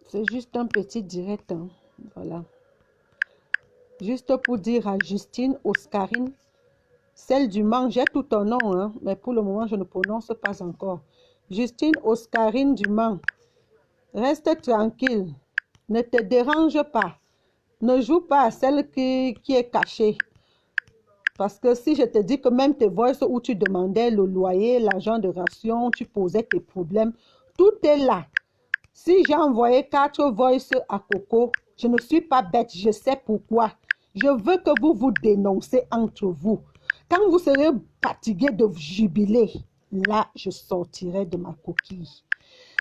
C'est juste un petit direct, hein. Voilà. Juste pour dire à Justine Oscarine, celle du Mans, j'ai tout ton nom, hein, mais pour le moment, je ne prononce pas encore. Justine Oscarine du Mans, reste tranquille, ne te dérange pas, ne joue pas à celle qui est cachée. Parce que si je te dis que même tes voices où tu demandais le loyer, l'argent de ration, tu posais tes problèmes, tout est là. Si j'ai envoyé 4 voices à Coco, je ne suis pas bête, je sais pourquoi. Je veux que vous vous dénoncez entre vous. Quand vous serez fatigué de jubiler, là, je sortirai de ma coquille.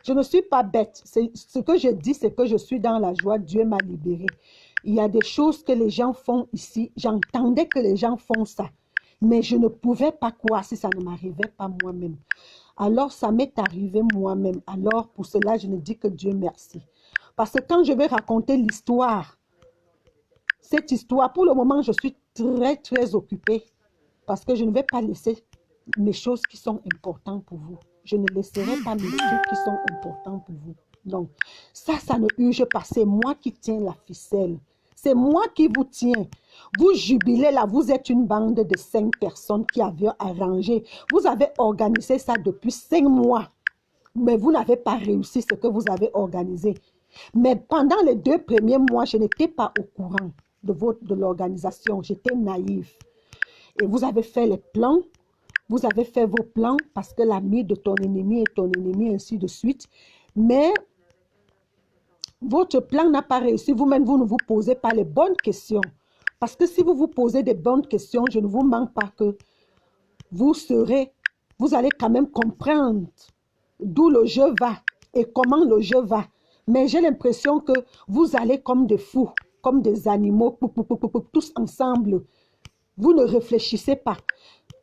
Je ne suis pas bête. Ce que je dis, c'est que je suis dans la joie. Dieu m'a libérée. Il y a des choses que les gens font ici. J'entendais que les gens font ça. Mais je ne pouvais pas croire si ça ne m'arrivait pas moi-même. Alors, ça m'est arrivé moi-même. Alors, pour cela, je ne dis que Dieu merci. Parce que quand je vais raconter l'histoire, cette histoire, pour le moment, je suis très, très occupée. Parce que je ne vais pas laisser mes choses qui sont importantes pour vous. Je ne laisserai pas mes trucs qui sont importants pour vous. Donc, ça ne urge pas. C'est moi qui tiens la ficelle. C'est moi qui vous tiens. Vous jubilez là, vous êtes une bande de 5 personnes qui avaient arrangé. Vous avez organisé ça depuis 5 mois. Mais vous n'avez pas réussi ce que vous avez organisé. Mais pendant les 2 premiers mois, je n'étais pas au courant de l'organisation. J'étais naïve. Et vous avez fait les plans. Vous avez fait vos plans parce que l'ami de ton ennemi est ton ennemi, ainsi de suite. Mais votre plan n'a pas réussi. Vous-même, vous ne vous posez pas les bonnes questions. Parce que si vous vous posez des bonnes questions, je ne vous manque pas que vous allez quand même comprendre d'où le jeu va et comment le jeu va. Mais j'ai l'impression que vous allez comme des fous, comme des animaux, tous ensemble. Vous ne réfléchissez pas.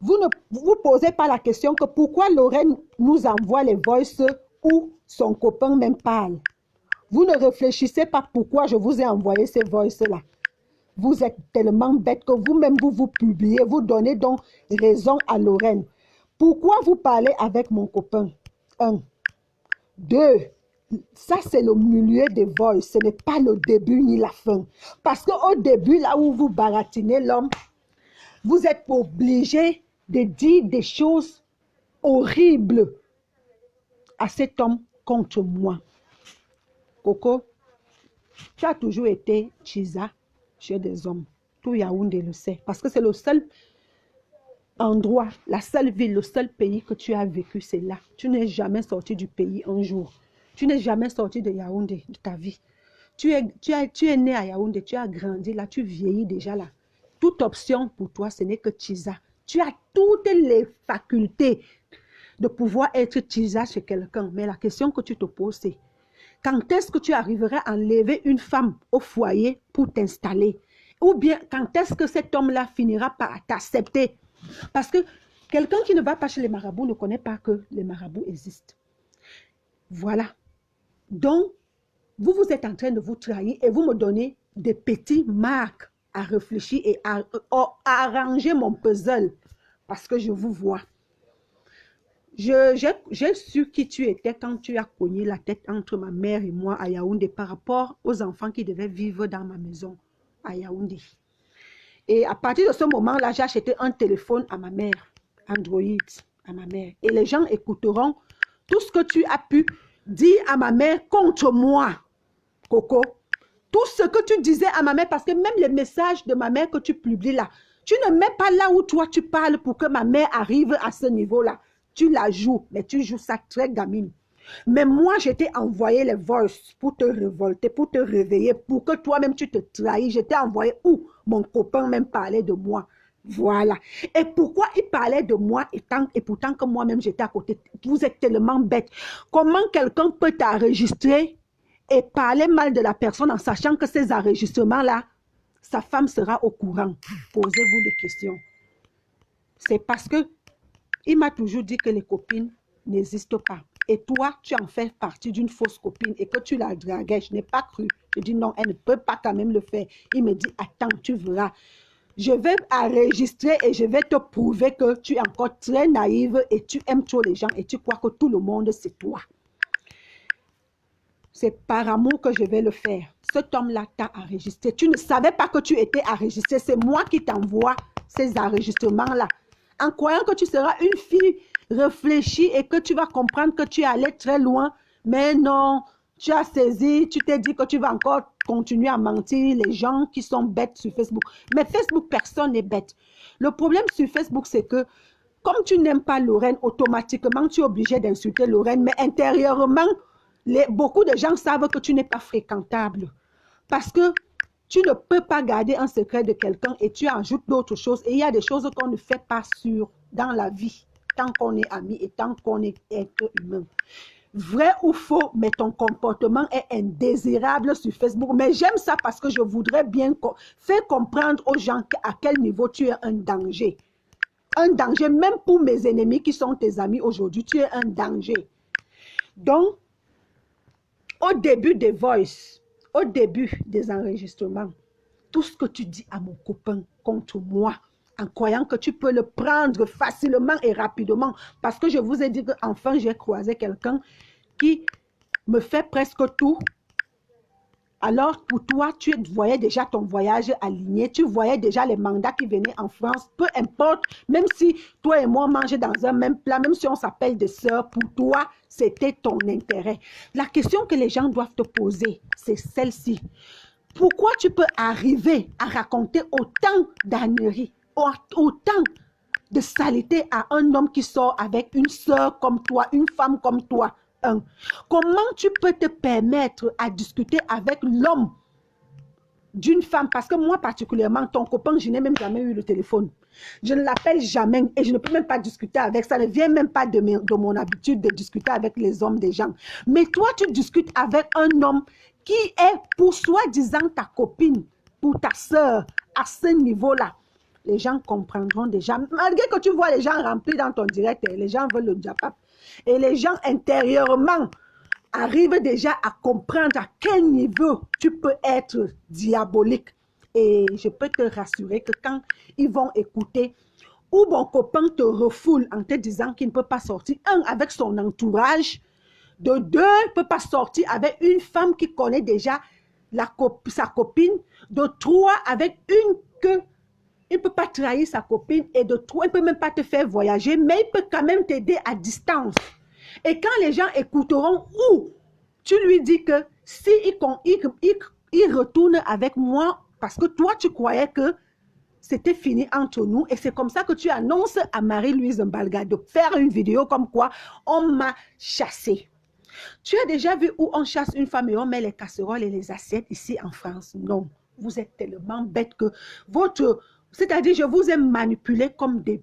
Vous ne vous posez pas la question que pourquoi Lorraine nous envoie les voices où son copain même parle. Vous ne réfléchissez pas pourquoi je vous ai envoyé ces voices-là. Vous êtes tellement bête que vous-même, vous publiez, vous donnez donc raison à Lorraine. Pourquoi vous parlez avec mon copain? 1. 2. Ça, c'est le milieu des voices. Ce n'est pas le début ni la fin. Parce qu'au début, là où vous baratinez l'homme, vous êtes obligé de dire des choses horribles à cet homme contre moi. Coco, tu as toujours été Chiza chez des hommes. Tout Yaoundé le sait. Parce que c'est le seul endroit, la seule ville, le seul pays que tu as vécu, c'est là. Tu n'es jamais sorti du pays un jour. Tu n'es jamais sorti de Yaoundé de ta vie. Tu es né à Yaoundé, tu as grandi là, tu vieillis déjà là. Toute option pour toi, ce n'est que Chiza. Tu as toutes les facultés de pouvoir être Chiza chez quelqu'un. Mais la question que tu te poses, c'est quand est-ce que tu arriverais à enlever une femme au foyer pour t'installer? Ou bien quand est-ce que cet homme-là finira par t'accepter? Parce que quelqu'un qui ne va pas chez les marabouts ne connaît pas que les marabouts existent. Voilà. Donc, vous êtes en train de vous trahir et vous me donnez des petits marques à réfléchir et à arranger mon puzzle. Parce que je vous vois. J'ai su qui tu étais quand tu as cogné la tête entre ma mère et moi à Yaoundé par rapport aux enfants qui devaient vivre dans ma maison à Yaoundé. Et à partir de ce moment-là, j'ai acheté un téléphone à ma mère, Android, à ma mère. Et les gens écouteront tout ce que tu as pu dire à ma mère contre moi, Coco. Tout ce que tu disais à ma mère, parce que même les messages de ma mère que tu publies là, tu ne mets pas là où toi tu parles pour que ma mère arrive à ce niveau-là. Tu la joues, mais tu joues ça très gamine. Mais moi, je t'ai envoyé les voices pour te révolter, pour te réveiller, pour que toi-même tu te trahis. Je t'ai envoyé où mon copain même parlait de moi. Voilà. Et pourquoi il parlait de moi et pourtant que moi-même j'étais à côté? Vous êtes tellement bête. Comment quelqu'un peut t'enregistrer et parler mal de la personne en sachant que ces enregistrements-là, sa femme sera au courant? Posez-vous des questions. C'est parce que il m'a toujours dit que les copines n'existent pas. Et toi, tu en fais partie d'une fausse copine et que tu la draguais. Je n'ai pas cru. Je dis non, elle ne peut pas quand même le faire. Il me dit, attends, tu verras. je vais enregistrer et je vais te prouver que tu es encore très naïve et tu aimes trop les gens et tu crois que tout le monde c'est toi. C'est par amour que je vais le faire. Cet homme-là t'a enregistré. Tu ne savais pas que tu étais enregistré. C'est moi qui t'envoie ces enregistrements-là. En croyant que tu seras une fille réfléchie et que tu vas comprendre que tu es allé très loin. Mais non, tu as saisi, tu t'es dit que tu vas encore continuer à mentir. Les gens qui sont bêtes sur Facebook. Mais Facebook, personne n'est bête. Le problème sur Facebook, c'est que comme tu n'aimes pas Lorraine, automatiquement, tu es obligé d'insulter Lorraine. Mais intérieurement, beaucoup de gens savent que tu n'es pas fréquentable. Parce que tu ne peux pas garder un secret de quelqu'un et tu ajoutes d'autres choses. Et il y a des choses qu'on ne fait pas dans la vie, tant qu'on est amis et tant qu'on est être humain. Vrai ou faux, mais ton comportement est indésirable sur Facebook. Mais j'aime ça parce que je voudrais bien faire comprendre aux gens à quel niveau tu es un danger. Un danger, même pour mes ennemis qui sont tes amis aujourd'hui, tu es un danger. Donc, au début des voices, au début des enregistrements, tout ce que tu dis à mon copain contre moi, en croyant que tu peux le prendre facilement et rapidement, parce que je vous ai dit qu'enfin j'ai croisé quelqu'un qui me fait presque tout. Alors pour toi, tu voyais déjà ton voyage aligné, tu voyais déjà les mandats qui venaient en France, peu importe, même si toi et moi on mangeait dans un même plat, même si on s'appelle des sœurs, pour toi, c'était ton intérêt. La question que les gens doivent te poser, c'est celle-ci. Pourquoi tu peux arriver à raconter autant d'âneries, autant de saleté à un homme qui sort avec une sœur comme toi, une femme comme toi? Comment tu peux te permettre à discuter avec l'homme d'une femme? Parce que moi particulièrement, ton copain, je n'ai même jamais eu le téléphone. Je ne l'appelle jamais et je ne peux même pas discuter avec ça. Ça ne vient même pas de mon habitude de discuter avec les hommes des gens. Mais toi, tu discutes avec un homme qui est pour soi-disant ta copine, pour ta sœur, à ce niveau-là. Les gens comprendront déjà. Malgré que tu vois les gens remplis dans ton direct, les gens veulent le diapap. Et les gens intérieurement arrivent déjà à comprendre à quel niveau tu peux être diabolique. Et je peux te rassurer que quand ils vont écouter, ou mon copain te refoule en te disant qu'il ne peut pas sortir, un, avec son entourage, de deux, il ne peut pas sortir avec une femme qui connaît déjà sa copine, de trois, avec une que il ne peut pas trahir sa copine, et de trois, il ne peut même pas te faire voyager, mais il peut quand même t'aider à distance. Et quand les gens écouteront, ou tu lui dis que si il retourne avec moi, parce que toi tu croyais que c'était fini entre nous, et c'est comme ça que tu annonces à Marie-Louise Mbalga de faire une vidéo comme quoi on m'a chassé. Tu as déjà vu où on chasse une femme et on met les casseroles et les assiettes ici en France? Non, vous êtes tellement bête que c'est-à-dire je vous ai manipulé comme des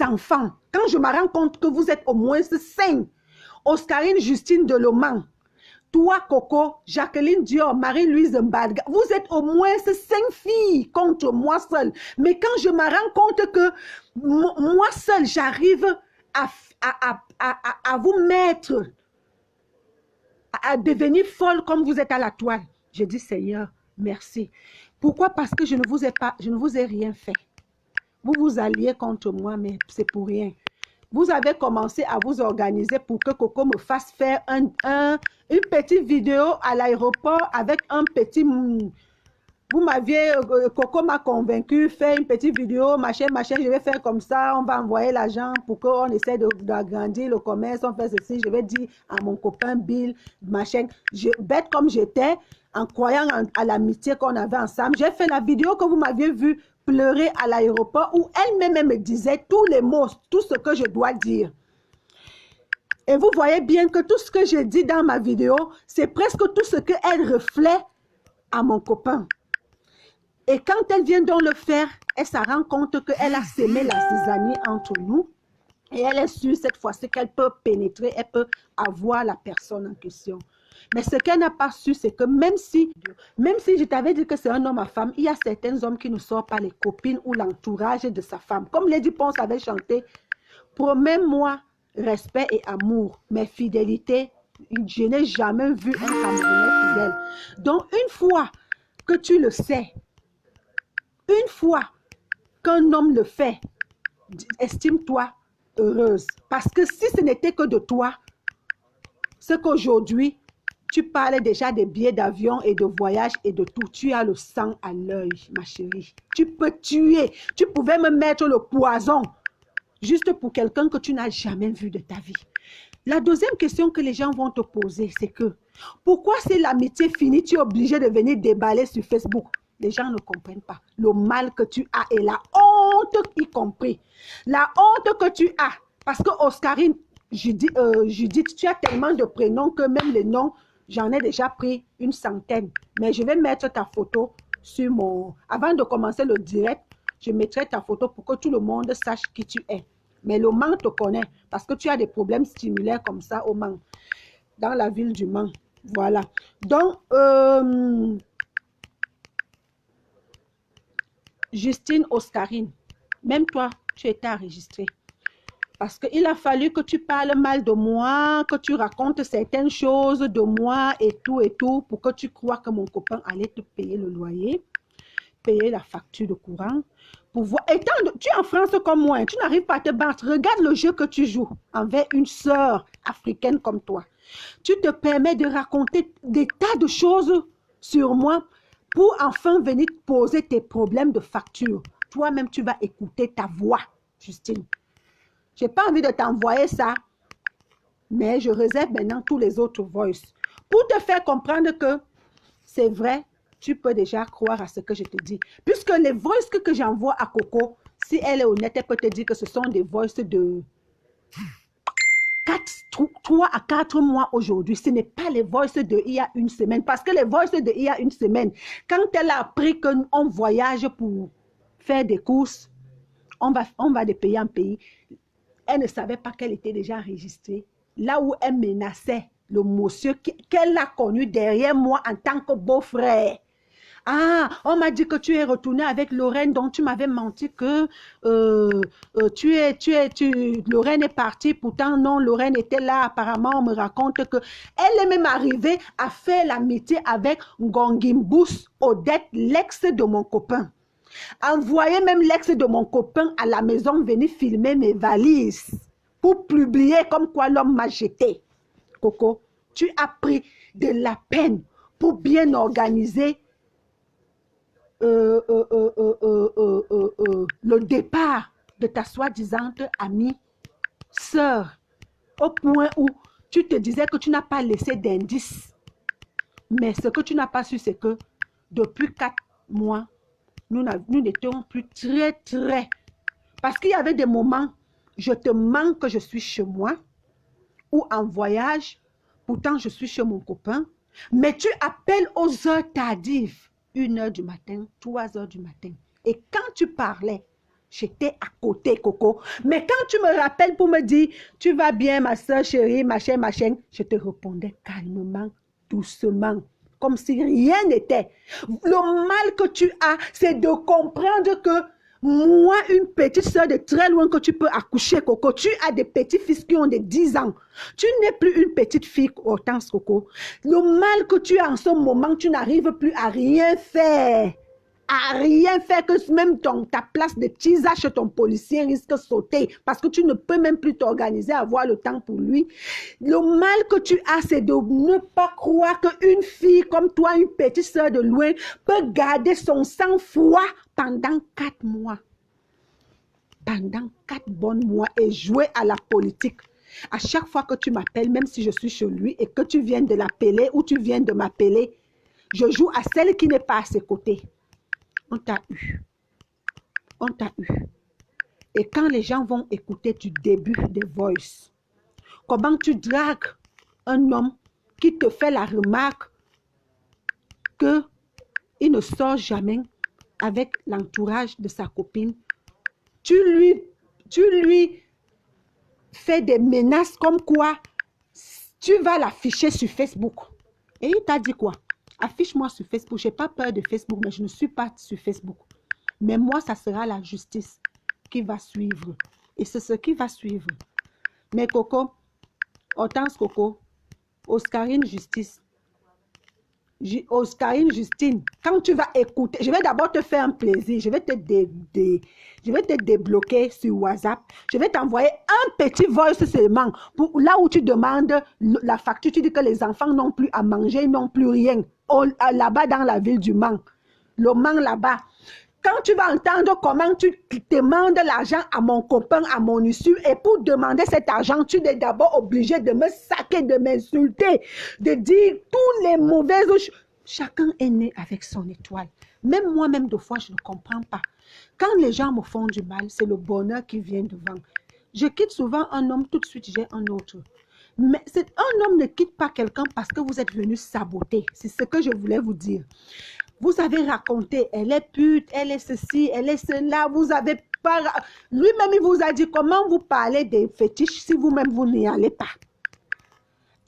enfants. Quand je me rends compte que vous êtes au moins 5, Oscarine Justine Deloman, toi Coco, Jacqueline Dior, Marie-Louise Mbalga, vous êtes au moins 5 filles contre moi seule. Mais quand je me rends compte que moi seule, j'arrive à vous mettre, à devenir folle comme vous êtes à la toile, je dis Seigneur, merci. Pourquoi? Parce que je ne vous ai rien fait. Vous vous alliez contre moi, mais c'est pour rien. Vous avez commencé à vous organiser pour que Coco me fasse faire une petite vidéo à l'aéroport avec un petit... Vous m'aviez... Coco m'a convaincu, faire une petite vidéo, machin, je vais faire comme ça, on va envoyer l'argent pour qu'on essaie d'agrandir le commerce, on fait ceci, je vais dire à mon copain Bill, machin. Bête comme j'étais, en croyant à l'amitié qu'on avait ensemble, j'ai fait la vidéo que vous m'aviez vue pleurer à l'aéroport où elle-même me disait tous les mots, tout ce que je dois dire. Et vous voyez bien que tout ce que je dis dans ma vidéo, c'est presque tout ce qu'elle reflète à mon copain. Et quand elle vient donc le faire, elle se rend compte qu'elle a sémé la zizanie entre nous. Et elle est sûre cette fois-ci qu'elle peut pénétrer, elle peut avoir la personne en question. Mais ce qu'elle n'a pas su, c'est que même si je t'avais dit que c'est un homme à femme, il y a certains hommes qui ne sortent pas les copines ou l'entourage de sa femme. Comme Lady Ponce avait chanté, promets-moi respect et amour, mais fidélité, je n'ai jamais vu un Camerounais fidèle. Donc une fois que tu le sais, une fois qu'un homme le fait, estime-toi heureuse. Parce que si ce n'était que de toi, c'est qu'aujourd'hui, tu parles déjà des billets d'avion et de voyage et de tout. Tu as le sang à l'œil, ma chérie. Tu peux tuer. Tu pouvais me mettre le poison juste pour quelqu'un que tu n'as jamais vu de ta vie. La deuxième question que les gens vont te poser, c'est que pourquoi si l'amitié finit, tu es obligé de venir déballer sur Facebook? Les gens ne comprennent pas le mal que tu as et la honte y compris. La honte que tu as. Parce que Oscarine, Judith, tu as tellement de prénoms que même les noms, j'en ai déjà pris une centaine. Mais je vais mettre ta photo sur mon... Avant de commencer le direct, je mettrai ta photo pour que tout le monde sache qui tu es. Mais le Mans te connaît parce que tu as des problèmes similaires comme ça au Mans, dans la ville du Mans. Voilà. Donc, Justine Oscarine, même toi, tu étais enregistrée. Parce qu'il a fallu que tu parles mal de moi, que tu racontes certaines choses de moi et tout, pour que tu crois que mon copain allait te payer le loyer, payer la facture de courant. Pour voir. Et tu es en France comme moi, tu n'arrives pas à te battre. Regarde le jeu que tu joues envers une sœur africaine comme toi. Tu te permets de raconter des tas de choses sur moi pour enfin venir poser tes problèmes de facture. Toi-même, tu vas écouter ta voix, Justine. Je n'ai pas envie de t'envoyer ça, mais je réserve maintenant tous les autres voices pour te faire comprendre que c'est vrai, tu peux déjà croire à ce que je te dis. Puisque les voices que j'envoie à Coco, si elle est honnête, elle peut te dire que ce sont des voices de 3 à 4 mois aujourd'hui. Ce n'est pas les voices de il y a une semaine. Parce que les voices de il y a une semaine, quand elle a appris qu'on voyage pour faire des courses, on va de pays en pays, elle ne savait pas qu'elle était déjà enregistrée. Là où elle menaçait le monsieur qu'elle a connu derrière moi en tant que beau-frère. Ah, on m'a dit que tu es retourné avec Lorraine, donc tu m'avais menti que Lorraine est partie. Pourtant, non, Lorraine était là. Apparemment, on me raconte que elle est même arrivée à faire l'amitié avec Ngongimbus Odette, l'ex de mon copain. Envoyer même l'ex de mon copain à la maison venir filmer mes valises pour publier comme quoi l'homme m'a jeté. Coco, tu as pris de la peine pour bien organiser le départ de ta soi-disant amie, sœur, au point où tu te disais que tu n'as pas laissé d'indices. Mais ce que tu n'as pas su, c'est que depuis 4 mois, nous n'étions plus très... Parce qu'il y avait des moments, je te manque que je suis chez moi ou en voyage, pourtant je suis chez mon copain, mais tu appelles aux heures tardives, 1h du matin, 3h du matin. Et quand tu parlais, j'étais à côté, Coco. Mais quand tu me rappelles pour me dire, tu vas bien, ma soeur chérie, machin, je te répondais calmement, doucement, comme si rien n'était. Le mal que tu as, c'est de comprendre que moi, une petite soeur de très loin que tu peux accoucher, Coco, tu as des petits-fils qui ont des 10 ans. Tu n'es plus une petite fille, Hortense, Coco. Le mal que tu as en ce moment, tu n'arrives plus à rien faire. À rien faire, que même ta place de tisage, ton policier risque de sauter parce que tu ne peux même plus t'organiser, avoir le temps pour lui. Le mal que tu as, c'est de ne pas croire qu'une fille comme toi, une petite soeur de loin, peut garder son sang-froid pendant 4 mois. Pendant 4 bons mois et jouer à la politique. À chaque fois que tu m'appelles, même si je suis chez lui et que tu viens de l'appeler ou tu viens de m'appeler, je joue à celle qui n'est pas à ses côtés. On t'a eu. On t'a eu. Et quand les gens vont écouter du début des voices, comment tu dragues un homme qui te fait la remarque qu'il ne sort jamais avec l'entourage de sa copine, tu lui fais des menaces comme quoi tu vas l'afficher sur Facebook. Et il t'a dit quoi? Affiche-moi sur Facebook. Je n'ai pas peur de Facebook, mais je ne suis pas sur Facebook. Mais moi, ça sera la justice qui va suivre. Et c'est ce qui va suivre. Mais Coco, Hortense Coco, Oscarine Justice, Oscarine Justine, quand tu vas écouter, je vais d'abord te faire un plaisir, je vais te débloquer sur WhatsApp, je vais t'envoyer un petit voice seulement, pour là où tu demandes la facture, tu dis que les enfants n'ont plus à manger, ils n'ont plus rien, là-bas dans la ville du Mans, le Mans là-bas. Quand tu vas entendre comment tu demandes l'argent à mon copain, à mon issue, et pour demander cet argent, tu es d'abord obligé de me saquer, de m'insulter, de dire tous les mauvaises choses. Chacun est né avec son étoile. Même moi-même, de fois, je ne comprends pas. Quand les gens me font du mal, c'est le bonheur qui vient devant. Je quitte souvent un homme, tout de suite, j'ai un autre. Mais un homme ne quitte pas quelqu'un parce que vous êtes venu saboter. C'est ce que je voulais vous dire. Vous avez raconté, elle est pute, elle est ceci, elle est cela, vous avez pas... Lui-même, il vous a dit comment vous parlez des fétiches si vous-même, vous n'y allez pas.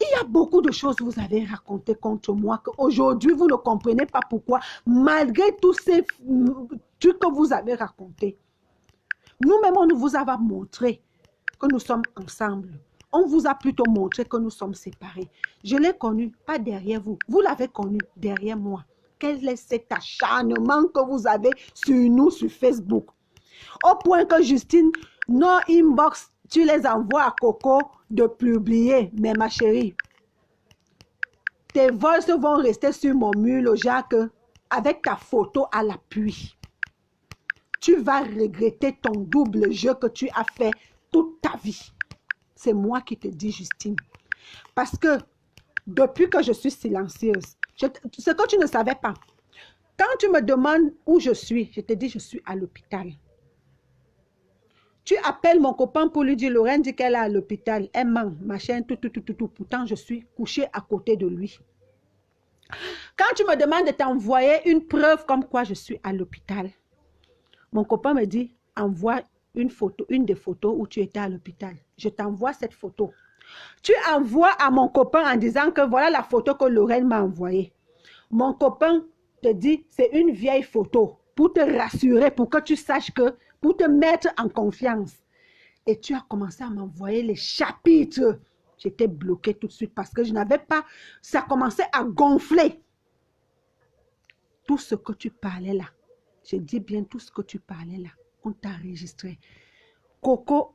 Il y a beaucoup de choses que vous avez racontées contre moi qu'aujourd'hui, vous ne comprenez pas pourquoi, malgré tous ces trucs que vous avez racontés. Nous-mêmes, on vous a montré que nous sommes ensemble. On vous a plutôt montré que nous sommes séparés. Je l'ai connu, pas derrière vous. Vous l'avez connu derrière moi. Quel est cet acharnement que vous avez sur nous, sur Facebook? Au point que Justine, nos inbox, tu les envoies à Coco de publier. Mais ma chérie, tes voices vont rester sur mon mur, le Jacques, avec ta photo à l'appui. Tu vas regretter ton double jeu que tu as fait toute ta vie. C'est moi qui te dis, Justine. Parce que depuis que je suis silencieuse, ce que tu ne savais pas, quand tu me demandes où je suis, je te dis je suis à l'hôpital. Tu appelles mon copain pour lui dire, Lorraine dit qu'elle est à l'hôpital, elle ment, machin, tout. Pourtant, je suis couchée à côté de lui. Quand tu me demandes de t'envoyer une preuve comme quoi je suis à l'hôpital, mon copain me dit, envoie une photo, une des photos où tu étais à l'hôpital. Je t'envoie cette photo. Tu envoies à mon copain en disant que voilà la photo que Lorraine m'a envoyée. Mon copain te dit, c'est une vieille photo pour te rassurer, pour que tu saches que, pour te mettre en confiance. Et tu as commencé à m'envoyer les chapitres. J'étais bloquée tout de suite parce que je n'avais pas, ça commençait à gonfler. Tout ce que tu parlais là, je dis bien tout ce que tu parlais là, on t'a enregistré. Coco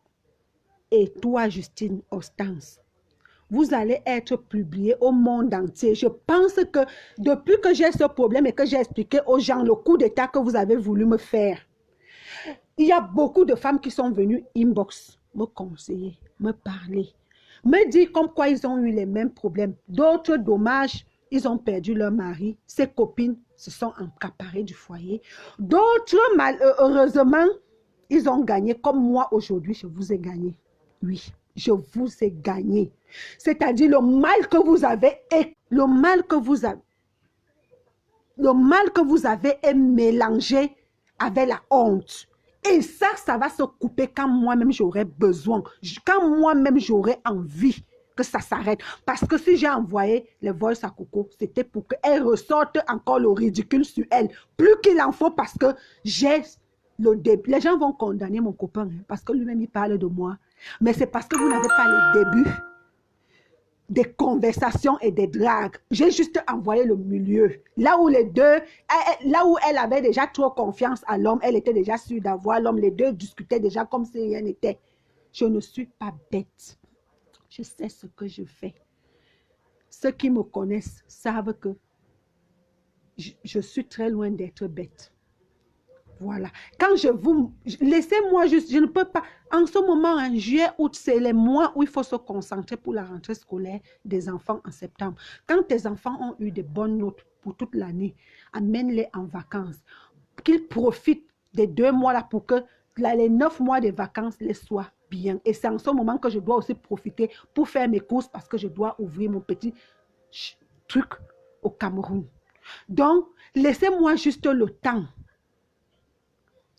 et toi, Justine Ostance, vous allez être publiés au monde entier. Je pense que depuis que j'ai ce problème et que j'ai expliqué aux gens le coup d'état que vous avez voulu me faire, il y a beaucoup de femmes qui sont venues inbox, me conseiller, me parler, me dire comme quoi ils ont eu les mêmes problèmes. D'autres dommages, ils ont perdu leur mari, ses copines se sont accaparées du foyer. D'autres, malheureusement, ils ont gagné comme moi aujourd'hui, je vous ai gagné. Oui, je vous ai gagné. C'est-à-dire le mal que vous avez est est mélangé avec la honte. Et ça va se couper quand moi-même j'aurai besoin, quand moi-même j'aurai envie que ça s'arrête. Parce que si j'ai envoyé les voices à Coco, c'était pour qu'elle ressorte encore le ridicule sur elle. Plus qu'il en faut parce que j'ai le début. Les gens vont condamner mon copain parce que lui-même il parle de moi. Mais c'est parce que vous n'avez pas le début des conversations et des dragues. J'ai juste envoyé le milieu. Là où les deux, là où elle avait déjà trop confiance à l'homme, elle était déjà sûre d'avoir l'homme. Les deux discutaient déjà comme si rien n'était. Je ne suis pas bête. Je sais ce que je fais. Ceux qui me connaissent savent que je suis très loin d'être bête. Voilà. Quand je vous... Laissez-moi juste... Je ne peux pas... En ce moment, en juillet, août, c'est les mois où il faut se concentrer pour la rentrée scolaire des enfants en septembre. Quand tes enfants ont eu de bonnes notes pour toute l'année, amène-les en vacances. Qu'ils profitent des 2 mois là pour que les 9 mois de vacances les soient bien. Et c'est en ce moment que je dois aussi profiter pour faire mes courses parce que je dois ouvrir mon petit truc au Cameroun. Donc, laissez-moi juste le temps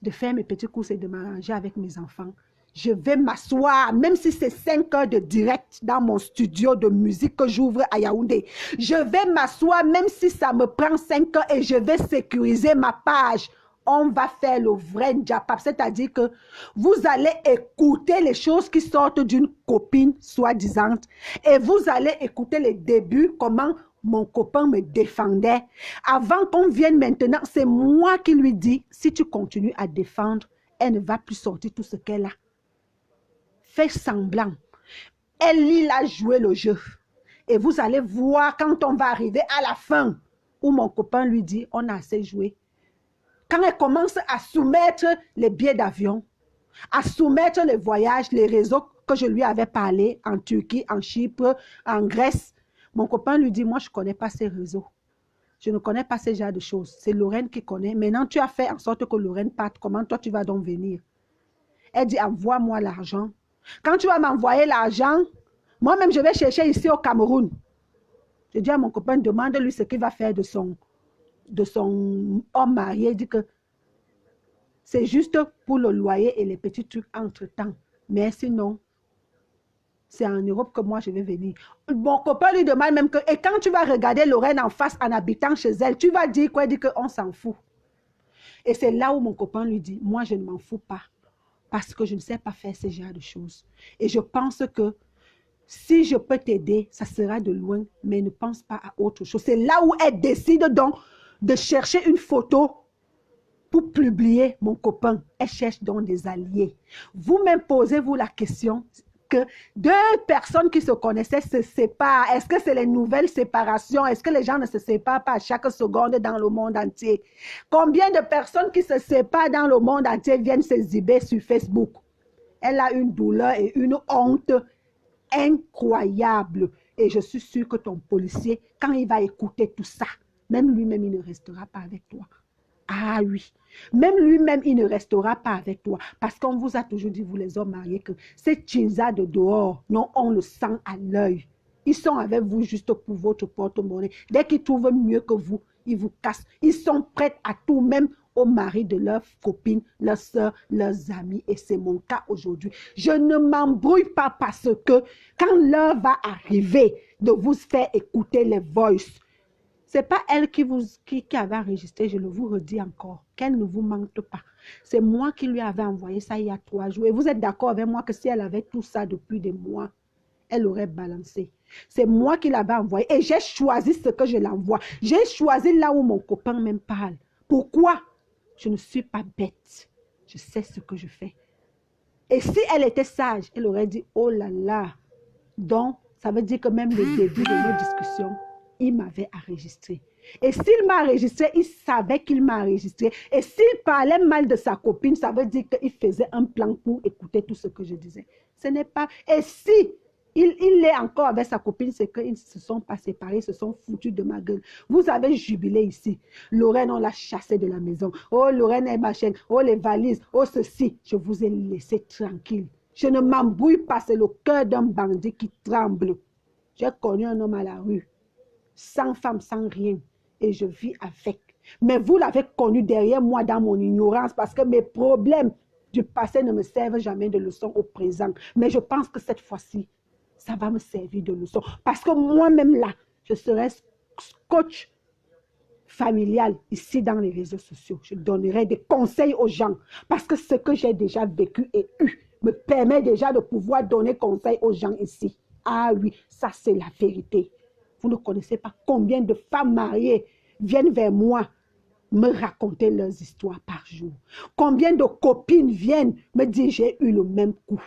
de faire mes petits courses et de m'arranger avec mes enfants. Je vais m'asseoir, même si c'est 5 heures de direct dans mon studio de musique que j'ouvre à Yaoundé. Je vais m'asseoir, même si ça me prend 5 heures et je vais sécuriser ma page. On va faire le vrai Njapap, c'est-à-dire que vous allez écouter les choses qui sortent d'une copine soi-disant et vous allez écouter les débuts, comment mon copain me défendait. Avant qu'on vienne maintenant, c'est moi qui lui dis, si tu continues à défendre, elle ne va plus sortir tout ce qu'elle a. Fais semblant. Elle, il a joué le jeu. Et vous allez voir quand on va arriver à la fin, où mon copain lui dit, on a assez joué. Quand elle commence à soumettre les billets d'avion, à soumettre les voyages, les réseaux que je lui avais parlé en Turquie, en Chypre, en Grèce, mon copain lui dit, moi je ne connais pas ces réseaux. Je ne connais pas ce genre de choses. C'est Lorraine qui connaît. Maintenant, tu as fait en sorte que Lorraine parte. Comment toi, tu vas donc venir? Elle dit, envoie-moi l'argent. Quand tu vas m'envoyer l'argent, moi-même, je vais chercher ici au Cameroun. Je dis à mon copain, demande-lui ce qu'il va faire de son homme marié. Il dit que c'est juste pour le loyer et les petits trucs entre-temps. Mais sinon, c'est en Europe que moi, je vais venir. Mon copain lui demande même que, et quand tu vas regarder Lorraine en face en habitant chez elle, tu vas dire quoi? Il dit qu'on s'en fout. Et c'est là où mon copain lui dit, moi, je ne m'en fous pas. Parce que je ne sais pas faire ce genre de choses. Et je pense que si je peux t'aider, ça sera de loin, mais ne pense pas à autre chose. C'est là où elle décide donc de chercher une photo pour publier mon copain. Elle cherche donc des alliés. Vous-même posez-vous la question que deux personnes qui se connaissaient se séparent. Est-ce que c'est les nouvelles séparations? Est-ce que les gens ne se séparent pas à chaque seconde dans le monde entier? Combien de personnes qui se séparent dans le monde entier viennent s'exhiber sur Facebook? Elle a une douleur et une honte incroyable. Et je suis sûre que ton policier, quand il va écouter tout ça, même lui-même, il ne restera pas avec toi. Ah oui, même lui-même, il ne restera pas avec toi. Parce qu'on vous a toujours dit, vous les hommes mariés, que ces chinzas de dehors, non, on le sent à l'œil. Ils sont avec vous juste pour votre porte-monnaie. Dès qu'ils trouvent mieux que vous, ils vous cassent. Ils sont prêts à tout, même au mari de leurs copines, leurs soeurs, leurs amis. Et c'est mon cas aujourd'hui. Je ne m'embrouille pas parce que quand l'heure va arriver de vous faire écouter les voices, ce n'est pas elle qui avait enregistré, je le vous redis encore, qu'elle ne vous mente pas. C'est moi qui lui avais envoyé ça il y a 3 jours. Et vous êtes d'accord avec moi que si elle avait tout ça depuis des mois, elle aurait balancé. C'est moi qui l'avais envoyé. Et j'ai choisi ce que je l'envoie. J'ai choisi là où mon copain même parle. Pourquoi? Je ne suis pas bête. Je sais ce que je fais. Et si elle était sage, elle aurait dit, oh là là. Donc, ça veut dire que même le début de nos discussions, il m'avait enregistré. Et s'il m'a enregistré, il savait qu'il m'a enregistré. Et s'il parlait mal de sa copine, ça veut dire qu'il faisait un plan pour écouter tout ce que je disais. Ce n'est pas... Et si il est encore avec sa copine, c'est qu'ils ne se sont pas séparés, ils se sont foutus de ma gueule. Vous avez jubilé ici. Lorraine, on l'a chassée de la maison. Oh, Lorraine est ma chaîne. Oh, les valises. Oh, ceci. Je vous ai laissé tranquille. Je ne m'embrouille pas, c'est le cœur d'un bandit qui tremble. J'ai connu un homme à la rue, sans femme, sans rien, et je vis avec. Mais vous l'avez connu derrière moi dans mon ignorance, parce que mes problèmes du passé ne me servent jamais de leçon au présent. Mais je pense que cette fois-ci, ça va me servir de leçon. Parce que moi-même là, je serai coach familial ici dans les réseaux sociaux. Je donnerai des conseils aux gens, parce que ce que j'ai déjà vécu et eu me permet déjà de pouvoir donner conseil aux gens ici. Ah oui, ça c'est la vérité. Vous ne connaissez pas combien de femmes mariées viennent vers moi me raconter leurs histoires par jour. Combien de copines viennent me dire j'ai eu le même coup.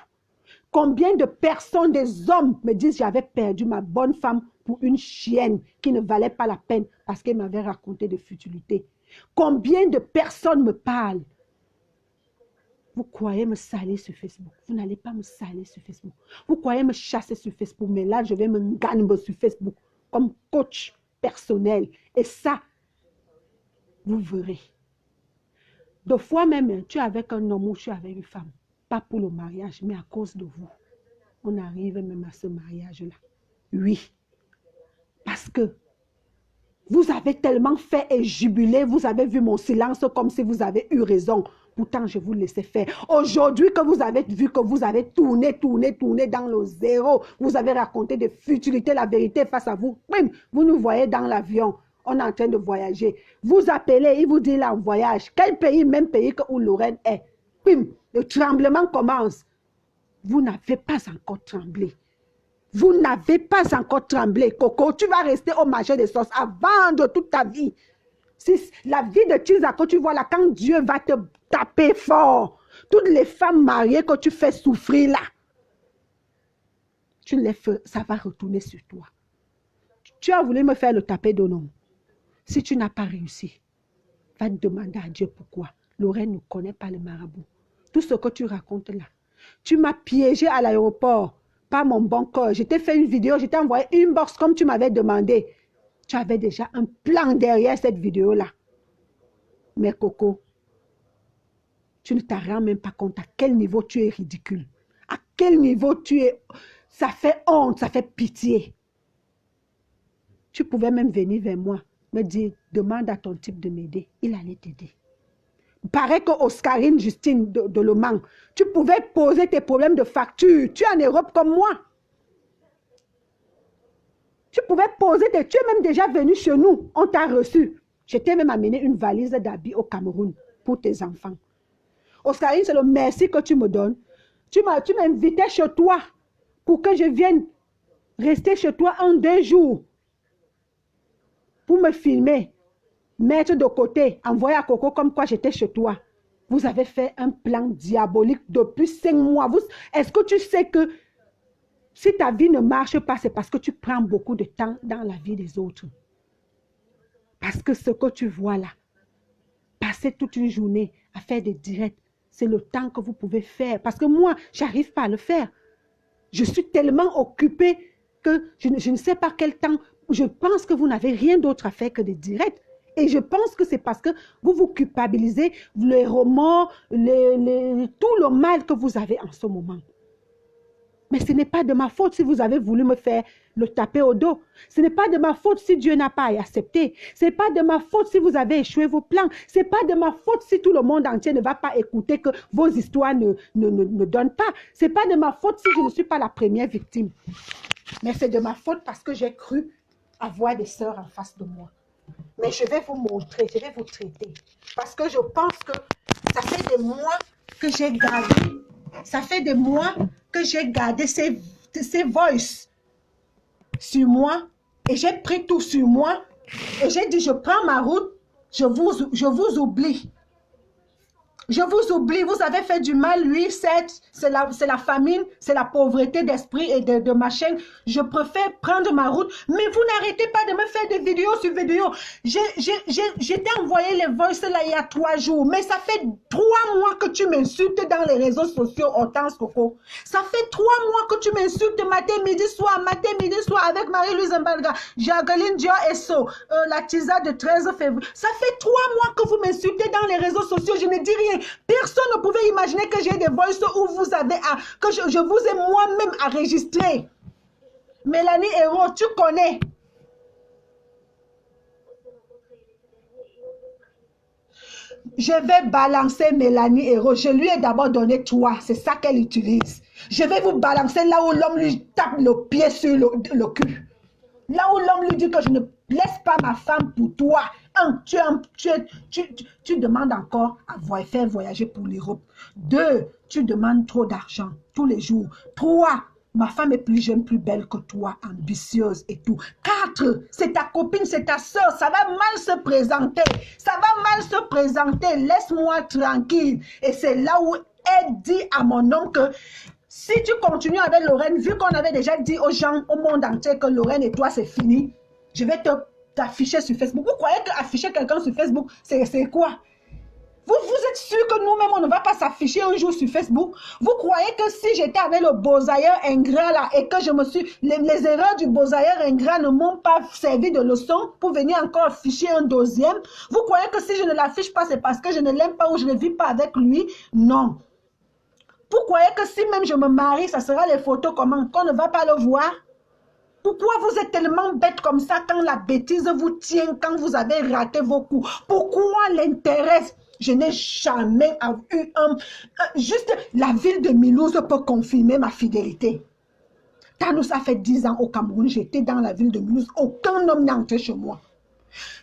Combien de personnes, des hommes me disent j'avais perdu ma bonne femme pour une chienne qui ne valait pas la peine parce qu'elle m'avait raconté des futilités. Combien de personnes me parlent? Vous croyez me salir sur Facebook? Vous n'allez pas me salir sur Facebook. Vous croyez me chasser sur Facebook? Mais là, je vais me gagner sur Facebook comme coach personnel. Et ça, vous verrez. Deux fois même, tu es avec un homme ou tu es avec une femme. Pas pour le mariage, mais à cause de vous. On arrive même à ce mariage-là. Oui. Parce que vous avez tellement fait et jubilé, vous avez vu mon silence comme si vous avez eu raison. Pourtant, je vous laissais faire. Aujourd'hui que vous avez vu que vous avez tourné dans le zéro, vous avez raconté des futilités, la vérité face à vous. Bim, vous nous voyez dans l'avion, on est en train de voyager. Vous appelez, il vous dit là en voyage. Quel pays, même pays que où Lorraine est. Bim, le tremblement commence. Vous n'avez pas encore tremblé. Vous n'avez pas encore tremblé, Coco. Tu vas rester au marché des sauces à vendre toute ta vie. C'est la vie de Tizako, tu vois là, quand Dieu va te taper fort, toutes les femmes mariées que tu fais souffrir là, tu les fais, ça va retourner sur toi. Tu as voulu me faire le taper de nom. Si tu n'as pas réussi, va te demander à Dieu pourquoi. Lorraine ne connaît pas le marabout. Tout ce que tu racontes là. Tu m'as piégé à l'aéroport par mon bon cœur. Je t'ai fait une vidéo, je t'ai envoyé une box comme tu m'avais demandé. Tu avais déjà un plan derrière cette vidéo-là. Mais Coco, tu ne t'en rends même pas compte à quel niveau tu es ridicule. À quel niveau tu es... Ça fait honte, ça fait pitié. Tu pouvais même venir vers moi, me dire, demande à ton type de m'aider. Il allait t'aider. Paraît que Oscarine Justine de Le Mans, tu pouvais poser tes problèmes de facture. Tu es en Europe comme moi. Tu pouvais poser tes... Tu es même déjà venu chez nous. On t'a reçu. Je t'ai même amené une valise d'habits au Cameroun pour tes enfants. Oscarine, c'est le merci que tu me donnes. Tu m'invitais chez toi pour que je vienne rester chez toi 1-2 jours pour me filmer, mettre de côté, envoyer à Coco comme quoi j'étais chez toi. Vous avez fait un plan diabolique depuis 5 mois. Est-ce que tu sais que si ta vie ne marche pas, c'est parce que tu prends beaucoup de temps dans la vie des autres? Parce que ce que tu vois là, passer toute une journée à faire des directs, c'est le temps que vous pouvez faire. Parce que moi, je n'arrive pas à le faire. Je suis tellement occupée que je ne sais pas quel temps. Je pense que vous n'avez rien d'autre à faire que des directs. Et je pense que c'est parce que vous vous culpabilisez, les remords, tout le mal que vous avez en ce moment. Mais ce n'est pas de ma faute si vous avez voulu me faire le taper au dos. Ce n'est pas de ma faute si Dieu n'a pas accepté. Ce n'est pas de ma faute si vous avez échoué vos plans. Ce n'est pas de ma faute si tout le monde entier ne va pas écouter que vos histoires ne donnent pas. Ce n'est pas de ma faute si je ne suis pas la première victime. Mais c'est de ma faute parce que j'ai cru avoir des sœurs en face de moi. Mais je vais vous montrer, je vais vous traiter. Parce que je pense que ça fait des mois que j'ai gardé. Ça fait des mois que j'ai gardé ces voices sur moi. Et j'ai pris tout sur moi. Et j'ai dit, je prends ma route, je vous oublie. Je vous oublie, vous avez fait du mal, lui, c'est la famine, c'est la pauvreté d'esprit et de machin. Je préfère prendre ma route, mais vous n'arrêtez pas de me faire des vidéos sur vidéo. J'ai t'ai envoyé les voices là il y a 3 jours, mais ça fait 3 mois que tu m'insultes dans les réseaux sociaux, Hortense Coco. Ça fait 3 mois que tu m'insultes matin, midi, soir, avec Marie-Louise Mbalga, Jacqueline Dior Esso, la tisa de 13 février. Ça fait 3 mois que vous m'insultez dans les réseaux sociaux, je ne dis rien. Personne ne pouvait imaginer que j'ai des voices où vous avez que je vous ai moi-même enregistré. Mélanie Héros, tu connais. Je vais balancer Mélanie Héros. Je lui ai d'abord donné 3. C'est ça qu'elle utilise. Je vais vous balancer là où l'homme lui tape le pied sur le cul. Là où l'homme lui dit que je ne laisse pas ma femme pour toi. Tu demandes encore à faire voyager pour l'Europe. 2, tu demandes trop d'argent tous les jours. 3, ma femme est plus jeune, plus belle que toi, ambitieuse et tout. 4, c'est ta copine, c'est ta soeur. Ça va mal se présenter. Ça va mal se présenter. Laisse-moi tranquille. Et c'est là où elle dit à mon homme que si tu continues avec Lorraine, vu qu'on avait déjà dit aux gens, au monde entier que Lorraine et toi c'est fini, je vais t'afficher sur Facebook. Vous croyez qu'afficher quelqu'un sur Facebook, c'est quoi? Vous êtes sûr que nous-mêmes, on ne va pas s'afficher un jour sur Facebook? Vous croyez que si j'étais avec le beau-ailleurs ingrat là et que je me suis... Les erreurs du beau-ailleurs ingrat ne m'ont pas servi de leçon pour venir encore afficher un deuxième? Vous croyez que si je ne l'affiche pas, c'est parce que je ne l'aime pas ou je ne vis pas avec lui? Non. Vous croyez que si même je me marie, ça sera les photos comment? Qu'on ne va pas le voir? Pourquoi vous êtes tellement bête comme ça quand la bêtise vous tient, quand vous avez raté vos coups? Pourquoi l'intérêt? Je n'ai jamais eu juste la ville de Mulhouse peut confirmer ma fidélité. Tant ça fait 10 ans au Cameroun, j'étais dans la ville de Mulhouse. Aucun homme n'est entré chez moi.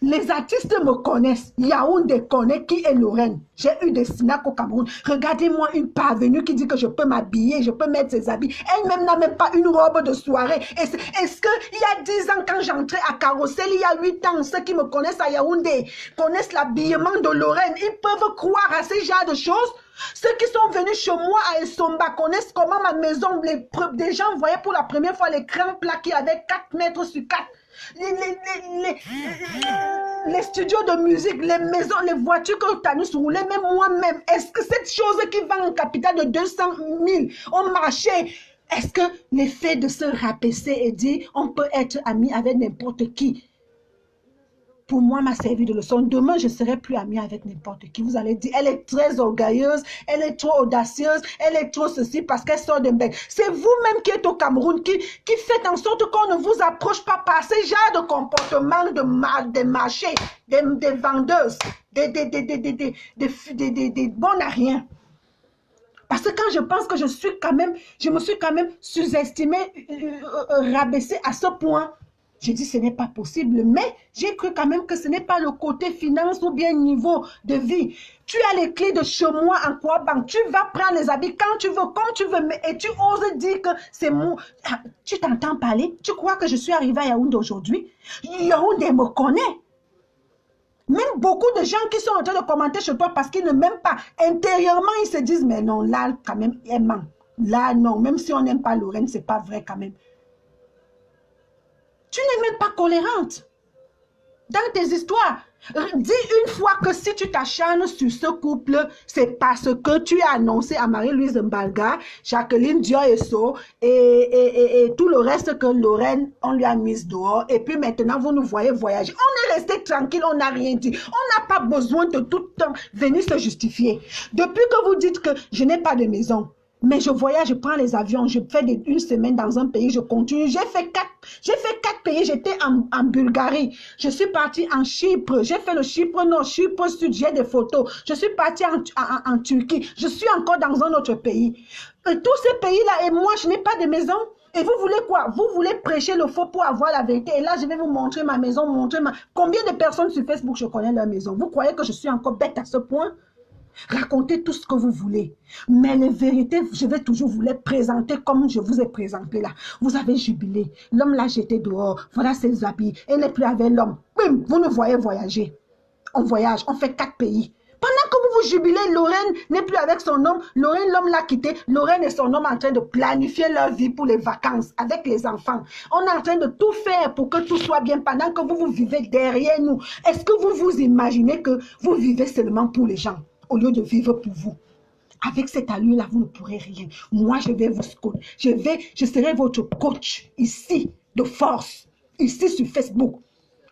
Les artistes me connaissent. Yaoundé connaît qui est Lorraine. J'ai eu des snacks au Cameroun. Regardez-moi une parvenue qui dit que je peux m'habiller, je peux mettre ses habits. Elle-même n'a même pas une robe de soirée. Est-ce qu'il y a 10 ans, quand j'entrais à Carrousel, il y a 8 ans, ceux qui me connaissent à Yaoundé connaissent l'habillement de Lorraine. Ils peuvent croire à ce genre de choses. Ceux qui sont venus chez moi à Essomba connaissent comment ma maison, des gens voyaient pour la première fois les crèmes plats qui avaient 4 mètres sur 4. Les studios de musique, les maisons, les voitures que Tanus roulait, même moi-même. Est-ce que cette chose qui vend un capital de 200 000 ont marché? Est-ce que l'effet de se rabaisser et dire on peut être ami avec n'importe qui, pour moi, m'a servi de leçon. Demain, je ne serai plus amie avec n'importe qui. Vous allez dire, elle est très orgueilleuse, elle est trop audacieuse, elle est trop ceci parce qu'elle sort d'un bec. C'est vous-même qui êtes au Cameroun qui faites en sorte qu'on ne vous approche pas par ce genre de comportement des marchés, des vendeuses, des bons à rien. Parce que quand je pense que je me suis quand même sous-estimée, rabaissée à ce point, j'ai dit ce n'est pas possible, mais j'ai cru quand même que ce n'est pas le côté finance ou bien niveau de vie. Tu as les clés de chez moi en quoi banque, tu vas prendre les habits quand tu veux, comme tu veux, et tu oses dire que c'est mon... Tu t'entends parler? Tu crois que je suis arrivée à Yaoundé aujourd'hui? Yaoundé me connaît. Même beaucoup de gens qui sont en train de commenter chez toi parce qu'ils ne m'aiment pas, intérieurement, ils se disent, mais non, là, quand même, elle ment. Là, non, même si on n'aime pas Lorraine, c'est pas vrai quand même. Tu n'es même pas cohérente dans tes histoires. Dis une fois que si tu t'acharnes sur ce couple, c'est parce que tu as annoncé à Marie-Louise Mbalga, Jacqueline Dioyeso et tout le reste que Lorraine, on lui a mis dehors. Et puis maintenant, vous nous voyez voyager. On est resté tranquille, on n'a rien dit. On n'a pas besoin de tout le temps venir se justifier. Depuis que vous dites que je n'ai pas de maison, mais je voyage, je prends les avions, je fais une semaine dans un pays, je continue. J'ai fait quatre pays, j'étais en Bulgarie, je suis partie en Chypre, j'ai fait le Chypre Nord, Chypre Sud, j'ai des photos. Je suis partie en Turquie, je suis encore dans un autre pays. Et tous ces pays-là, et moi, je n'ai pas de maison. Et vous voulez quoi? Vous voulez prêcher le faux pour avoir la vérité. Et là, je vais vous montrer ma maison, Combien de personnes sur Facebook, je connais leur maison? Vous croyez que je suis encore bête à ce point? Racontez tout ce que vous voulez. Mais les vérités, je vais toujours vous les présenter comme je vous ai présenté là. Vous avez jubilé. L'homme l'a jeté dehors. Voilà ses habits. Elle n'est plus avec l'homme. Bim, vous nous voyez voyager. On voyage, on fait 4 pays. Pendant que vous vous jubilez, Lorraine n'est plus avec son homme. Lorraine, l'homme l'a quitté. Lorraine et son homme en train de planifier leur vie pour les vacances avec les enfants. On est en train de tout faire pour que tout soit bien pendant que vous vivez derrière nous. Est-ce que vous vous imaginez que vous vivez seulement pour les gens au lieu de vivre pour vous? Avec cette allure-là, vous ne pourrez rien. Moi, je vais vous coach. Je serai votre coach ici de force, ici sur Facebook.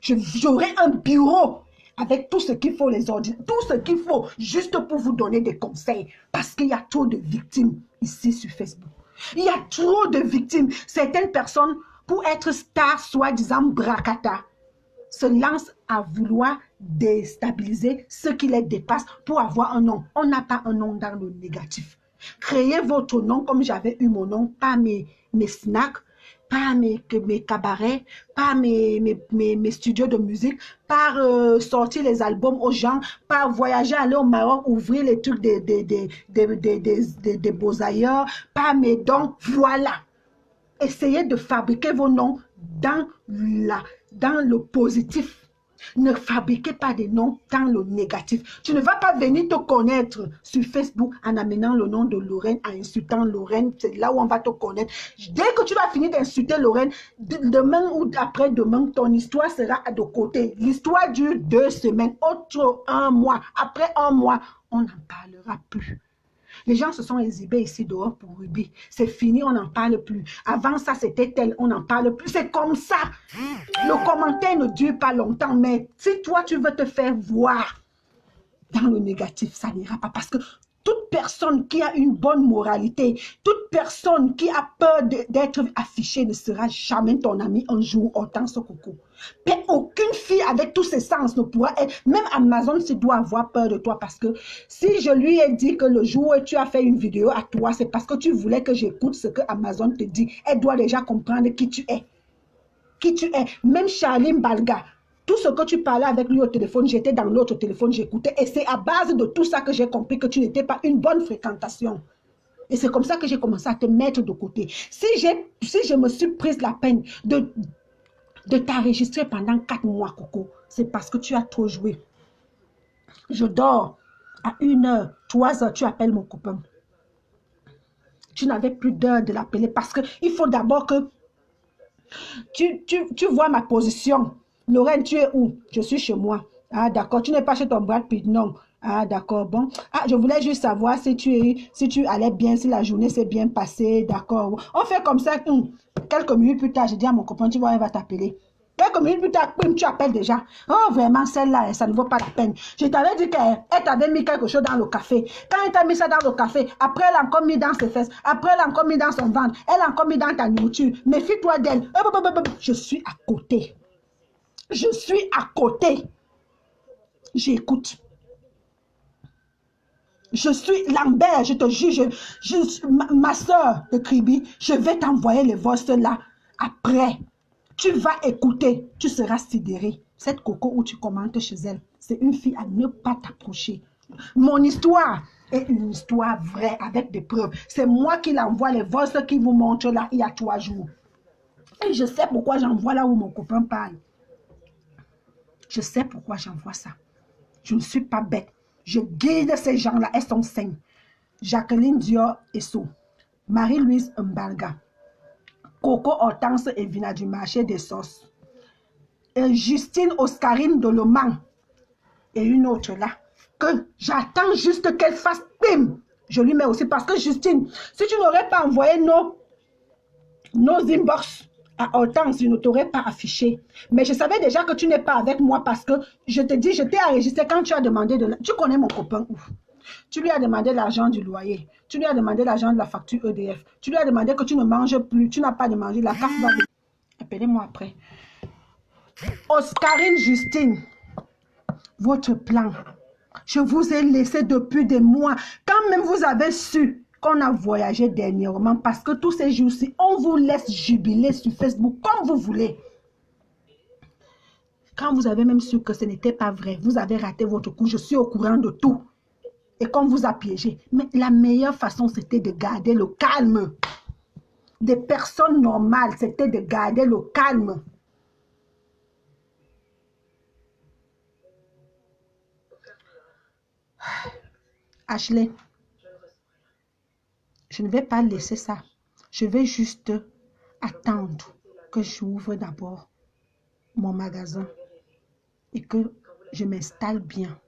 J'aurai un bureau avec tout ce qu'il faut, les ordinateurs, tout ce qu'il faut, juste pour vous donner des conseils. Parce qu'il y a trop de victimes ici sur Facebook. Il y a trop de victimes. Certaines personnes, pour être stars, soi-disant bracata, se lancent à vouloir déstabiliser ceux qui les dépassent pour avoir un nom. On n'a pas un nom dans le négatif. Créez votre nom comme j'avais eu mon nom, pas mes snacks, pas mes cabarets, pas mes studios de musique, pas sortir les albums aux gens, pas voyager, aller au Maroc, ouvrir les trucs des beaux ailleurs, pas mes dons. Voilà. Essayez de fabriquer vos noms dans le positif. Ne fabriquez pas des noms dans le négatif. Tu ne vas pas venir te connaître sur Facebook en amenant le nom de Lorraine, en insultant Lorraine. C'est là où on va te connaître. Dès que tu vas finir d'insulter Lorraine, demain ou après-demain, ton histoire sera de côté. L'histoire dure 2 semaines, autre 1 mois. Après 1 mois, on n'en parlera plus. Les gens se sont exhibés ici dehors pour Ruby. C'est fini, on n'en parle plus. Avant ça, c'était tel, on n'en parle plus. C'est comme ça. Le commentaire ne dure pas longtemps, mais si toi, tu veux te faire voir dans le négatif, ça n'ira pas. Parce que toute personne qui a une bonne moralité, toute personne qui a peur d'être affichée ne sera jamais ton ami un jour, autant ce coucou. Mais aucune fille avec tous ses sens ne pourra être, même Amazon doit avoir peur de toi parce que si je lui ai dit que le jour où tu as fait une vidéo à toi, c'est parce que tu voulais que j'écoute ce que Amazon te dit. Elle doit déjà comprendre qui tu es. Qui tu es. Même Charline Balga, Tout ce que tu parlais avec lui au téléphone, j'étais dans l'autre téléphone, j'écoutais. Et c'est à base de tout ça que j'ai compris que tu n'étais pas une bonne fréquentation. Et c'est comme ça que j'ai commencé à te mettre de côté. Si je me suis prise la peine de t'enregistrer pendant 4 mois, Coco, c'est parce que tu as trop joué. Je dors à 1h, 3h, tu appelles mon copain. Tu n'avais plus d'heure de l'appeler parce qu'il faut d'abord que tu vois ma position. Lorraine, tu es où? Je suis chez moi. Ah, d'accord. Tu n'es pas chez ton Brad Pitt? Non. Ah, d'accord. Bon. Ah, je voulais juste savoir si tu allais bien, si la journée s'est bien passée. D'accord. On fait comme ça. Quelques minutes plus tard, je dis à mon copain, tu vois, elle va t'appeler. Quelques minutes plus tard, tu appelles déjà. Oh, vraiment, celle-là, ça ne vaut pas la peine. Je t'avais dit qu'elle t'avait mis quelque chose dans le café. Quand elle t'a mis ça dans le café, après, elle a encore mis dans ses fesses. Après, elle a encore mis dans son ventre. Elle a encore mis dans ta nourriture. Méfie-toi d'elle. Je suis à côté. Je suis à côté. J'écoute. Je suis Lambert, je te jure, ma soeur de Kribi, je vais t'envoyer les voices là. Après, tu vas écouter, tu seras sidéré. Cette Coco où tu commentes chez elle, c'est une fille à ne pas t'approcher. Mon histoire est une histoire vraie avec des preuves. C'est moi qui l'envoie les voices qui vous montrent là il y a 3 jours. Et je sais pourquoi j'envoie là où mon copain parle. Je sais pourquoi j'envoie ça. Je ne suis pas bête. Je guide ces gens-là. Elles sont saines. Jacqueline Dior Esso. Marie-Louise Mbalga. Coco Hortense Evina du marché des sauces. Et Justine Oscarine de Le Mans. Et une autre là. Que j'attends juste qu'elle fasse pim. Je lui mets aussi parce que Justine, si tu n'aurais pas envoyé nos inbox à Hortense, je ne t'aurais pas affiché. Mais je savais déjà que tu n'es pas avec moi parce que je te dis, je t'ai enregistré quand tu as demandé de... Tu connais mon copain où? Tu lui as demandé l'argent du loyer. Tu lui as demandé l'argent de la facture EDF. Tu lui as demandé que tu ne manges plus. Tu n'as pas de manger. La CAF va... Appelez-moi après. Oscarine Justine, votre plan, je vous ai laissé depuis des mois. Quand même vous avez su qu'on a voyagé dernièrement parce que tous ces jours-ci, on vous laisse jubiler sur Facebook comme vous voulez. Quand vous avez même su que ce n'était pas vrai, vous avez raté votre coup, je suis au courant de tout. Et qu'on vous a piégé. Mais la meilleure façon, c'était de garder le calme. Des personnes normales, c'était de garder le calme. Ashley, je ne vais pas laisser ça. Je vais juste attendre que j'ouvre d'abord mon magasin et que je m'installe bien.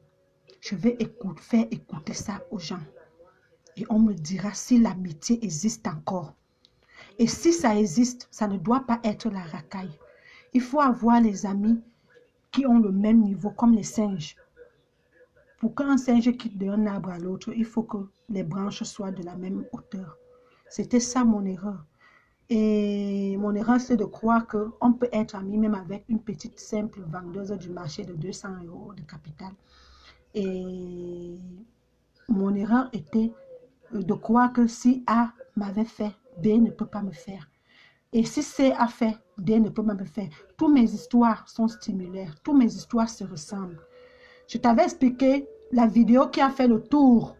Je vais faire écouter ça aux gens. Et on me dira si l'amitié existe encore. Et si ça existe, ça ne doit pas être la racaille. Il faut avoir les amis qui ont le même niveau comme les singes. Pour qu'un singe quitte d'un arbre à l'autre, il faut que les branches soient de la même hauteur. C'était ça mon erreur. Et mon erreur, c'est de croire qu'on peut être ami même avec une petite simple vendeuse du marché de 200 € de capital. Et mon erreur était de croire que si A m'avait fait, B ne peut pas me faire. Et si C a fait, D ne peut pas me faire. Toutes mes histoires sont similaires. Toutes mes histoires se ressemblent. Je t'avais expliqué la vidéo qui a fait le tour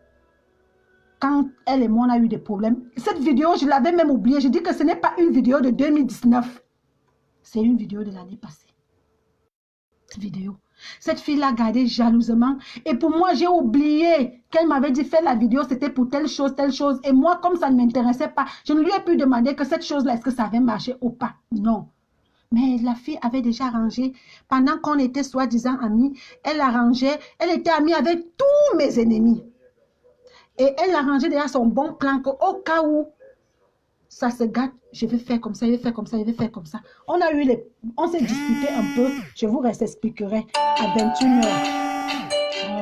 quand elle et moi on a eu des problèmes. Cette vidéo, je l'avais même oubliée. Je dis que ce n'est pas une vidéo de 2019. C'est une vidéo de l'année passée. Cette vidéo. Cette fille l'a gardée jalousement. Et pour moi, j'ai oublié qu'elle m'avait dit faire la vidéo, c'était pour telle chose, telle chose. Et moi, comme ça ne m'intéressait pas, je ne lui ai pu demander que cette chose-là, est-ce que ça avait marché ou pas? Non. Mais la fille avait déjà arrangé. Pendant qu'on était soi-disant amis, elle arrangeait, elle était amie avec tous mes ennemis. Et elle arrangeait déjà son bon plan qu'au cas où ça se gâte, je vais faire comme ça, je vais faire comme ça, je vais faire comme ça. On s'est disputé un peu, je vous expliquerai à 21h.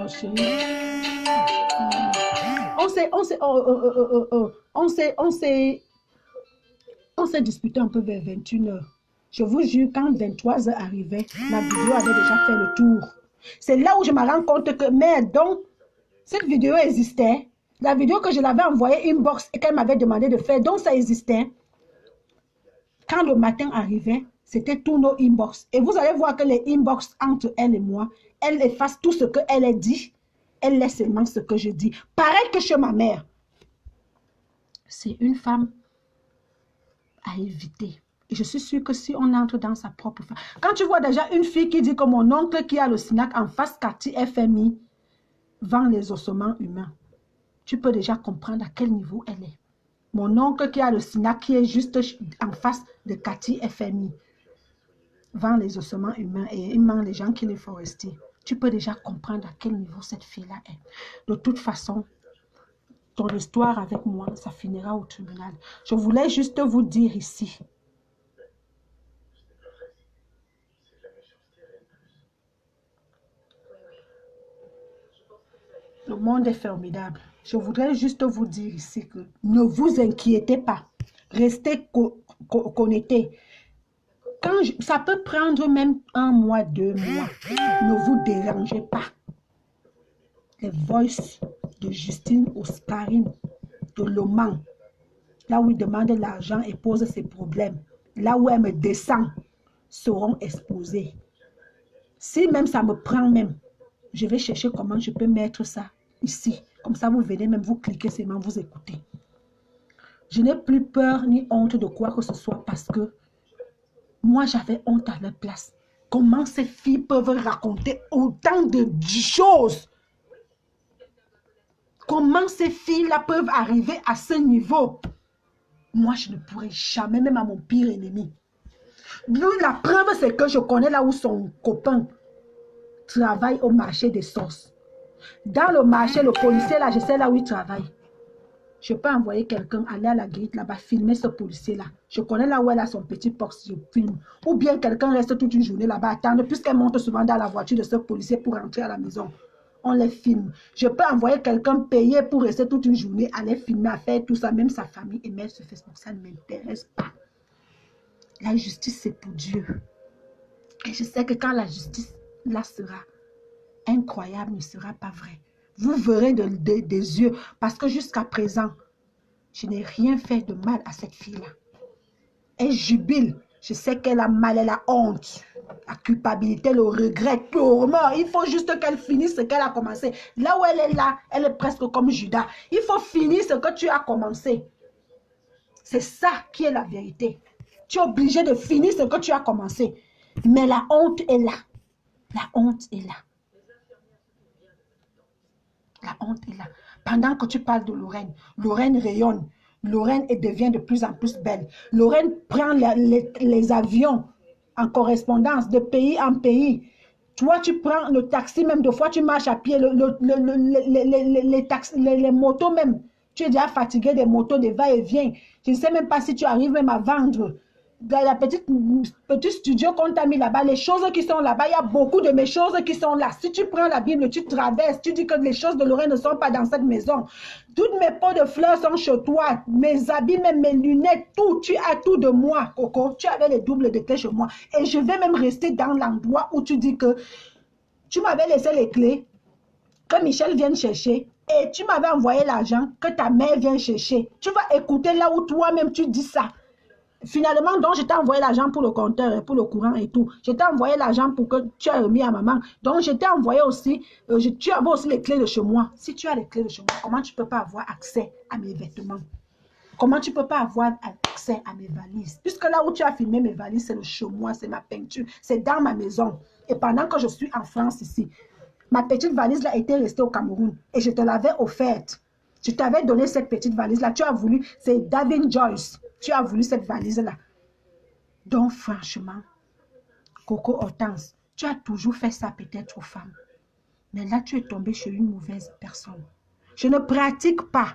Oh chérie. On s'est disputé un peu vers 21h. Je vous jure, quand 23h arrivait, la vidéo avait déjà fait le tour. C'est là où je me rends compte que, merde, donc, cette vidéo existait. La vidéo que je l'avais envoyée inbox et qu'elle m'avait demandé de faire, donc ça existait. Quand le matin arrivait, C'était tous nos inbox. Et vous allez voir que les inbox entre elle et moi, elle efface tout ce qu'elle a dit. Elle laisse seulement ce que je dis. Pareil que chez ma mère. C'est une femme à éviter. Et je suis sûre que si on entre dans sa propre femme. Quand tu vois déjà une fille qui dit que mon oncle qui a le SNAC en face Cathy FMI vend les ossements humains, tu peux déjà comprendre à quel niveau elle est. Mon oncle qui a le SNAC qui est juste en face de Cathy FMI vend les ossements humains et il ment les gens qui les forestiers. Tu peux déjà comprendre à quel niveau cette fille-là est. De toute façon, ton histoire avec moi, ça finira au tribunal. Je voulais juste vous dire ici. Le monde est formidable. Je voudrais juste vous dire ici que ne vous inquiétez pas. Restez connectés. Ça peut prendre même 1 mois, 2 mois. Ne vous dérangez pas. Les voices de Justine Oscarine, de Loman, là où il demande l'argent et pose ses problèmes, là où elle me descend, seront exposés. Si même ça me prend même, je vais chercher comment je peux mettre ça ici. Comme ça, vous venez même, vous cliquez seulement, vous écoutez. Je n'ai plus peur ni honte de quoi que ce soit parce que moi, j'avais honte à leur place. Comment ces filles peuvent raconter autant de choses? Comment ces filles-là peuvent arriver à ce niveau? Moi, je ne pourrais jamais, même à mon pire ennemi. La preuve, c'est que je connais là où son copain travaille au marché des sauces. Dans le marché, le policier là, je sais là où il travaille. Je peux envoyer quelqu'un aller à la grille là-bas, filmer ce policier-là. Je connais là où elle a son petit poste, je filme. Ou bien quelqu'un reste toute une journée là-bas, attendre, puisqu'elle monte souvent dans la voiture de ce policier pour rentrer à la maison. On les filme. Je peux envoyer quelqu'un payer pour rester toute une journée, aller filmer, à faire tout ça, même sa famille et mettre sur Facebook. Ça ne m'intéresse pas. La justice, c'est pour Dieu. Et je sais que quand la justice là sera incroyable, ne sera pas vraie. Vous verrez des yeux, parce que jusqu'à présent, je n'ai rien fait de mal à cette fille-là. Elle jubile. Je sais qu'elle a mal, elle a honte. La culpabilité, le regret, purement. Il faut juste qu'elle finisse ce qu'elle a commencé. Là où elle est là, elle est presque comme Judas. Il faut finir ce que tu as commencé. C'est ça qui est la vérité. Tu es obligé de finir ce que tu as commencé. Mais la honte est là. La honte est là. La honte est là. Pendant que tu parles de Lorraine, Lorraine rayonne. Lorraine devient de plus en plus belle. Lorraine prend les avions en correspondance de pays en pays. Toi, tu prends le taxi, même deux fois, tu marches à pied, les motos même. Tu es déjà fatigué des motos, des va-et-vient. Je ne sais même pas si tu arrives même à vendre. Dans la petit studio qu'on t'a mis là-bas, les choses qui sont là-bas, il y a beaucoup de mes choses qui sont là. Si tu prends la Bible, tu traverses, tu dis que les choses de Lorraine ne sont pas dans cette maison. Toutes mes pots de fleurs sont chez toi, mes habits, même mes lunettes, tout. Tu as tout de moi, Coco. Tu avais les doubles de clés chez moi. Et je vais même rester dans l'endroit où tu dis que tu m'avais laissé les clés, que Michel vienne chercher. Et tu m'avais envoyé l'argent, que ta mère vienne chercher. Tu vas écouter là où toi-même tu dis ça. Finalement, donc, je t'ai envoyé l'argent pour le compteur, pour le courant et tout. Je t'ai envoyé l'argent pour que tu aies remis à maman. Donc, je t'ai envoyé aussi, tu avais aussi les clés de chez moi. Si tu as les clés de chez moi, comment tu ne peux pas avoir accès à mes vêtements? Comment tu ne peux pas avoir accès à mes valises? Puisque là où tu as filmé mes valises, c'est le chez moi, c'est ma peinture, c'est dans ma maison. Et pendant que je suis en France ici, ma petite valise là était restée au Cameroun et je te l'avais offerte. Je t'avais donné cette petite valise-là. Tu as voulu, c'est Davin Joyce. Tu as voulu cette valise-là. Donc, franchement, Coco Hortense, tu as toujours fait ça peut-être aux femmes. Mais là, tu es tombé chez une mauvaise personne. Je ne pratique pas.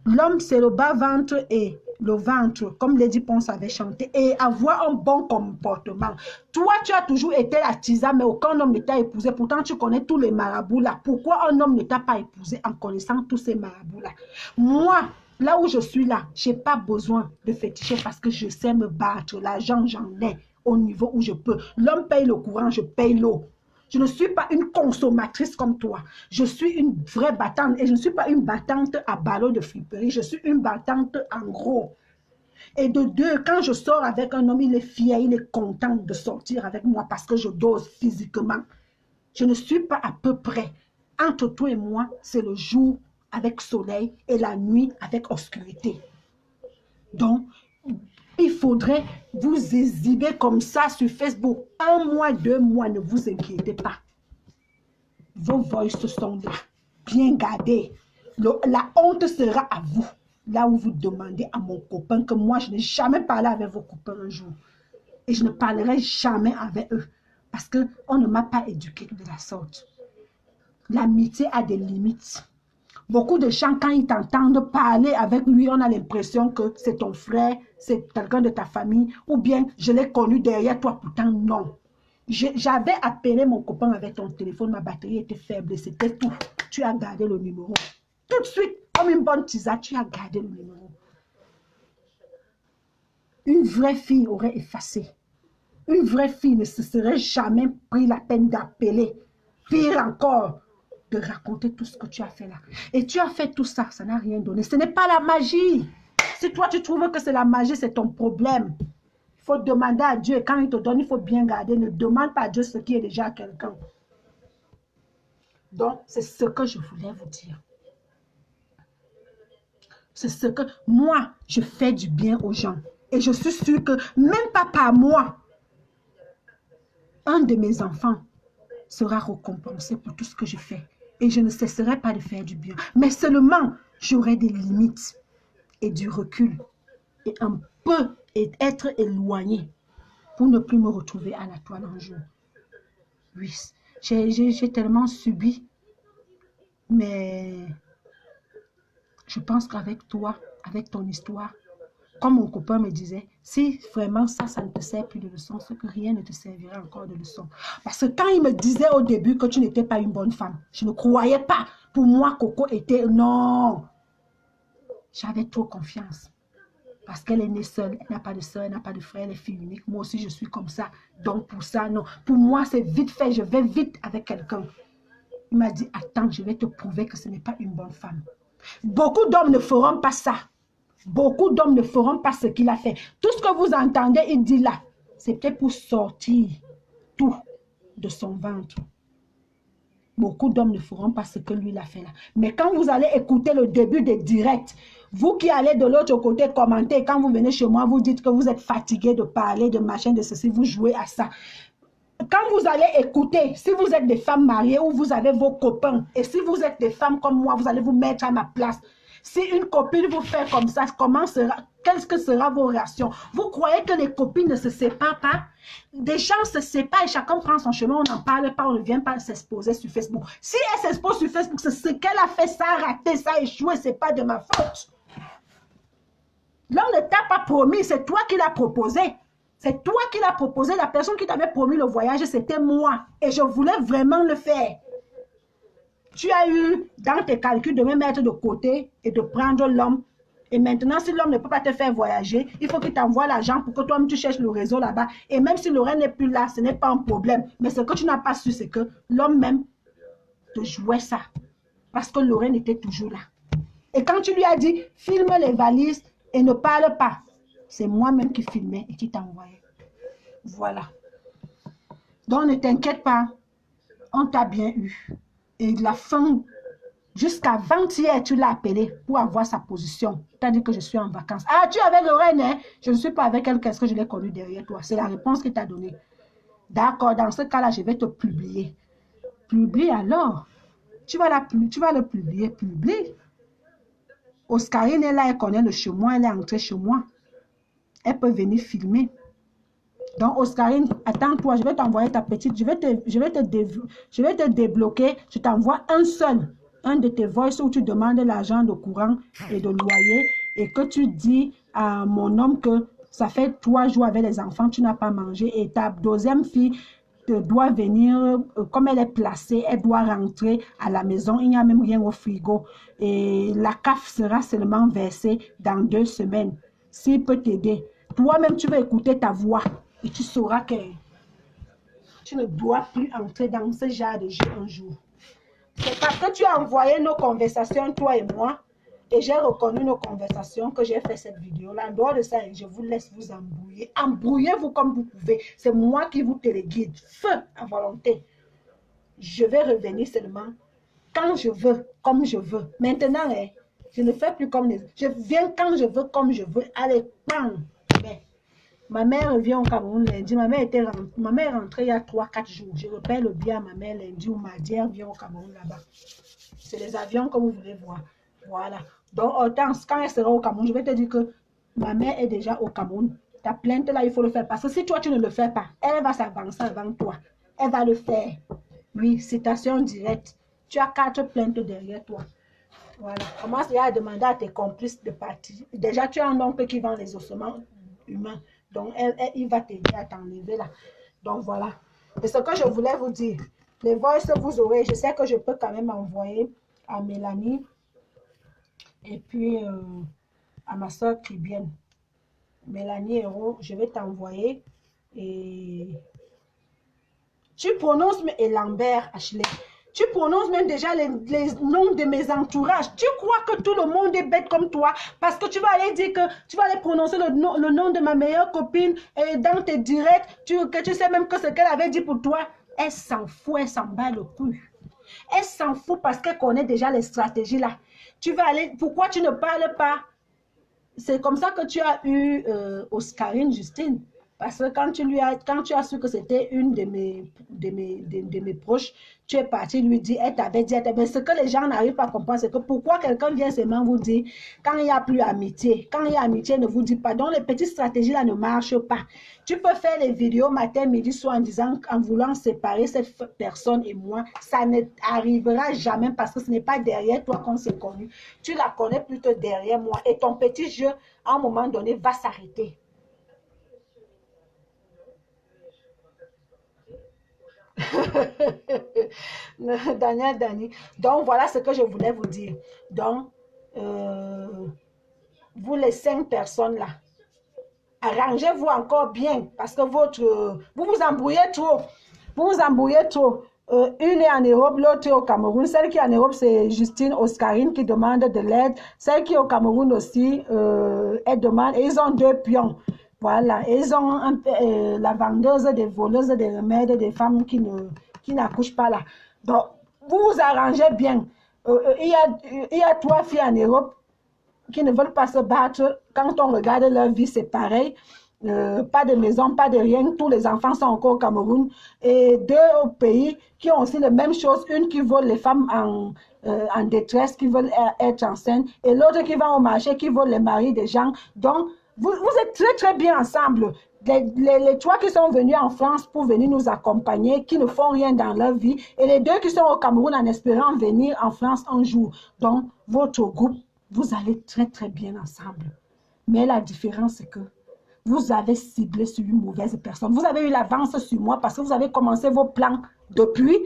L'homme, c'est le bas-ventre et le ventre, comme Lady Ponce avait chanté, et avoir un bon comportement. Toi, tu as toujours été la tisa, mais aucun homme ne t'a épousé. Pourtant, tu connais tous les marabouts là. Pourquoi un homme ne t'a pas épousé en connaissant tous ces marabouts là? Moi, là où je suis là, je n'ai pas besoin de féticher parce que je sais me battre. L'argent, j'en ai au niveau où je peux. L'homme paye le courant, je paye l'eau. Je ne suis pas une consommatrice comme toi. Je suis une vraie battante et je ne suis pas une battante à ballot de friperie. Je suis une battante en gros. Et de deux, quand je sors avec un homme, il est fier, il est content de sortir avec moi parce que je dose physiquement. Je ne suis pas à peu près. Entre toi et moi, c'est le jour avec soleil et la nuit avec obscurité. Donc, il faudrait vous exhiber comme ça sur Facebook. 1 mois, 2 mois, ne vous inquiétez pas. Vos voices sont là, bien gardées. La honte sera à vous. Là où vous demandez à mon copain que moi, je n'ai jamais parlé avec vos copains un jour. Et je ne parlerai jamais avec eux. Parce qu'on ne m'a pas éduqué de la sorte. L'amitié a des limites. Beaucoup de gens, quand ils t'entendent parler avec lui, on a l'impression que c'est ton frère, c'est quelqu'un de ta famille, ou bien je l'ai connu derrière toi, pourtant non. J'avais appelé mon copain avec ton téléphone, ma batterie était faible, c'était tout. Tu as gardé le numéro. Tout de suite, comme une bonne tisane, tu as gardé le numéro. Une vraie fille aurait effacé. Une vraie fille ne se serait jamais pris la peine d'appeler. Pire encore, de raconter tout ce que tu as fait là. Et tu as fait tout ça, ça n'a rien donné. Ce n'est pas la magie. Si toi tu trouves que c'est la magie, c'est ton problème. Il faut demander à Dieu et quand il te donne, il faut bien garder. Ne demande pas à Dieu ce qui est déjà à quelqu'un. Donc, c'est ce que je voulais vous dire. C'est ce que moi, je fais du bien aux gens. Et je suis sûre que même pas par moi, un de mes enfants sera récompensé pour tout ce que je fais. Et je ne cesserai pas de faire du bien. Mais seulement, j'aurai des limites et du recul. Et un peu être éloigné pour ne plus me retrouver à la toile un jour. Oui, j'ai tellement subi. Mais je pense qu'avec toi, avec ton histoire, comme mon copain me disait, si vraiment ça ne te sert plus de leçon, c'est que rien ne te servira encore de leçon. Parce que quand il me disait au début que tu n'étais pas une bonne femme, je ne croyais pas. Pour moi, Coco était... Non. J'avais trop confiance. Parce qu'elle est née seule, elle n'a pas de soeur, elle n'a pas de frère, elle est fille unique. Moi aussi, je suis comme ça. Donc pour ça, non. Pour moi, c'est vite fait, je vais vite avec quelqu'un. Il m'a dit, attends, je vais te prouver que ce n'est pas une bonne femme. Beaucoup d'hommes ne feront pas ça. Beaucoup d'hommes ne feront pas ce qu'il a fait. Tout ce que vous entendez, il dit là, c'était pour sortir tout de son ventre. Beaucoup d'hommes ne feront pas ce que lui il a fait là. Mais quand vous allez écouter le début des directs, vous qui allez de l'autre côté commenter, quand vous venez chez moi, vous dites que vous êtes fatigué de parler, de machin, de ceci, vous jouez à ça. Quand vous allez écouter, si vous êtes des femmes mariées ou vous avez vos copains, et si vous êtes des femmes comme moi, vous allez vous mettre à ma place. Si une copine vous fait comme ça, qu'est-ce que sera vos réactions? Vous croyez que les copines ne se séparent pas? Des gens se séparent et chacun prend son chemin, on n'en parle pas, on ne vient pas s'exposer sur Facebook. Si elle s'expose sur Facebook, c'est ce qu'elle a fait, ça a raté, ça a échoué, ce n'est pas de ma faute. L'homme ne t'a pas promis, c'est toi qui l'as proposé. C'est toi qui l'as proposé. La personne qui t'avait promis le voyage, c'était moi. Et je voulais vraiment le faire. Tu as eu dans tes calculs de me mettre de côté et de prendre l'homme. Et maintenant, si l'homme ne peut pas te faire voyager, il faut qu'il t'envoie l'argent pour que toi-même tu cherches le réseau là-bas. Et même si Lorraine n'est plus là, ce n'est pas un problème. Mais ce que tu n'as pas su, c'est que l'homme même te jouait ça. Parce que Lorraine était toujours là. Et quand tu lui as dit, filme les valises et ne parle pas, c'est moi-même qui filmais et qui t'envoyais. Voilà. Donc ne t'inquiète pas, on t'a bien eu. Et la fin, jusqu'à avant-hier, tu l'as appelé pour avoir sa position. Tu as dit que je suis en vacances. Ah, tu es avec Lorraine, hein? Je ne suis pas avec elle, qu'est-ce que je l'ai connue derrière toi? C'est la réponse qu'il t'a donnée. D'accord, dans ce cas-là, je vais te publier. Publie alors. Tu vas le publier, publie. Oscarine est là, elle connaît le chemin, elle est entrée chez moi. Elle peut venir filmer. Donc, Oscarine, attends-toi, je vais t'envoyer ta petite, je vais te débloquer, je t'envoie un de tes voices où tu demandes l'argent de courant et de loyer et que tu dis à mon homme que ça fait 3 jours avec les enfants, tu n'as pas mangé et ta deuxième fille doit venir, comme elle est placée, elle doit rentrer à la maison, il n'y a même rien au frigo et la CAF sera seulement versée dans 2 semaines. S'il peut t'aider, toi-même tu vas écouter ta voix. Et tu sauras que tu ne dois plus entrer dans ce genre de jeu un jour. C'est parce que tu as envoyé nos conversations, toi et moi, Et j'ai reconnu nos conversations que j'ai fait cette vidéo-là. En dehors de ça, je vous laisse vous embrouiller. Embrouillez-vous comme vous pouvez. C'est moi qui vous téléguide. Feu à volonté. Je vais revenir seulement quand je veux, comme je veux. Maintenant, je ne fais plus comme les... Je viens quand je veux, comme je veux. Allez, bam. Mais, ma mère vient au Cameroun lundi. Ma mère est rentrée il y a 3-4 jours. Je repère le bien à ma mère lundi ou mardi. Elle vient au Cameroun là-bas. C'est les avions que vous voulez voir. Voilà. Donc, Hortense, quand elle sera au Cameroun, je vais te dire que ma mère est déjà au Cameroun. Ta plainte là, il faut le faire. Parce que si toi, tu ne le fais pas, elle va s'avancer avant toi. Elle va le faire. Oui, citation directe. Tu as 4 plaintes derrière toi. Voilà. Commence à demander à tes complices de partir. Déjà, tu as un oncle qui vend les ossements humains. Donc, il va t'aider à t'enlever là. Donc, voilà. Et ce que je voulais vous dire, les voices vous aurez, je sais que je peux quand même envoyer à Mélanie et puis à ma soeur Cribienne. Mélanie Héros, je vais t'envoyer et tu prononces et Lambert Ashley. Tu prononces même déjà les noms de mes entourages. Tu crois que tout le monde est bête comme toi parce que tu vas aller dire que tu vas aller prononcer le nom de ma meilleure copine et dans tes directs, que tu sais même que ce qu'elle avait dit pour toi. Elle s'en fout, elle s'en bat le cul. Elle s'en fout parce qu'elle connaît déjà les stratégies là. Tu vas aller, pourquoi tu ne parles pas? C'est comme ça que tu as eu Oscarine Justine. Parce que quand tu as su que c'était une de mes proches, tu es parti lui dire, elle t'avait dit, mais ce que les gens n'arrivent pas à comprendre, c'est que pourquoi quelqu'un vient seulement vous dire, quand il n'y a plus amitié, quand il y a amitié, ne vous dit pas. Donc les petites stratégies là ne marchent pas. Tu peux faire les vidéos matin, midi, soir en disant, en voulant séparer cette personne et moi, ça n'arrivera jamais parce que ce n'est pas derrière toi qu'on s'est connu. Tu la connais plutôt derrière moi et ton petit jeu, à un moment donné, va s'arrêter. Daniel, Dani. Donc, voilà ce que je voulais vous dire. Donc, vous les 5 personnes là, arrangez-vous encore bien parce que vous vous embrouillez trop. Vous vous embrouillez trop. Une est en Europe, l'autre est au Cameroun. Celle qui est en Europe, c'est Justine Oscarine qui demande de l'aide. Celle qui est au Cameroun aussi, elle demande. Et ils ont 2 pions. Voilà. Et ils ont la vendeuse, des voleuses, des remèdes, des femmes qui n'accouchent pas là. Donc, vous vous arrangez bien. Il y a 3 filles en Europe qui ne veulent pas se battre. Quand on regarde leur vie, c'est pareil. Pas de maison, pas de rien. Tous les enfants sont encore au Cameroun. Et 2 au pays qui ont aussi la même chose. Une qui vole les femmes en détresse, qui veulent être enceintes. Et l'autre qui va au marché, qui vole les maris des gens. Donc, vous êtes très, très bien ensemble. Les 3 qui sont venus en France pour venir nous accompagner, qui ne font rien dans leur vie. Et les 2 qui sont au Cameroun en espérant venir en France un jour. Donc, votre groupe, vous allez très, très bien ensemble. Mais la différence, c'est que vous avez ciblé sur une mauvaise personne. Vous avez eu l'avance sur moi parce que vous avez commencé vos plans depuis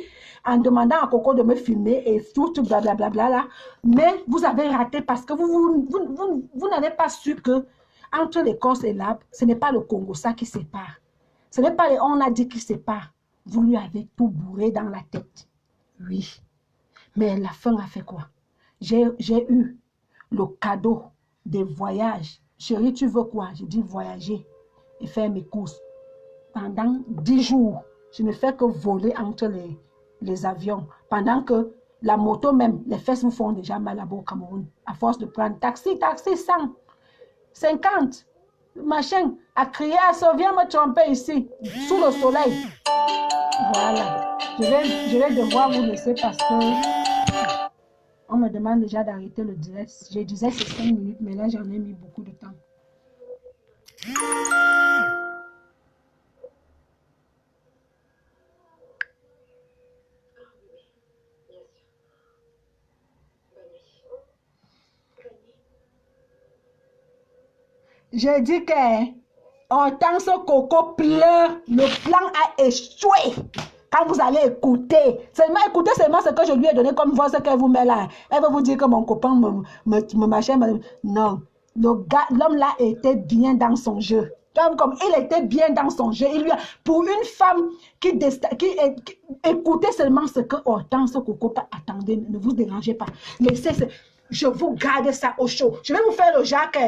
en demandant à Coco de me filmer et tout, blablabla là. Mais vous avez raté parce que vous n'avez pas su que entre l'Écosse et l'Arbre, ce n'est pas le Congo ça qui sépare. Ce n'est pas les on a dit qui sépare. Vous lui avez tout bourré dans la tête. Oui. Mais la fin a fait quoi? J'ai eu le cadeau des voyages. Chérie, tu veux quoi? Je dis voyager et faire mes courses. Pendant 10 jours, je ne fais que voler entre les avions. Pendant que la moto même, les fesses vous font déjà mal là-bas au Cameroun. À force de prendre taxi, 100, 50, machin, à crier à ça, viens me tromper ici, sous le soleil. Voilà. Je vais devoir vous laisser parce que on me demande déjà d'arrêter le direct. Je disais c'est 5 minutes, mais là j'en ai mis beaucoup de temps. J'ai dit que Hortense Coco pleure, le plan a échoué. Quand vous allez écouter, écoutez seulement ce que je lui ai donné comme voix, ce qu'elle vous met là. Elle va vous dire que mon copain me machin. Non, l'homme là était bien dans son jeu. Comme il était bien dans son jeu. Pour une femme qui écoutait seulement ce que Hortense Coco attendait, ne vous dérangez pas. Laissez, Je vous garde ça au chaud. Je vais vous faire le Jacques.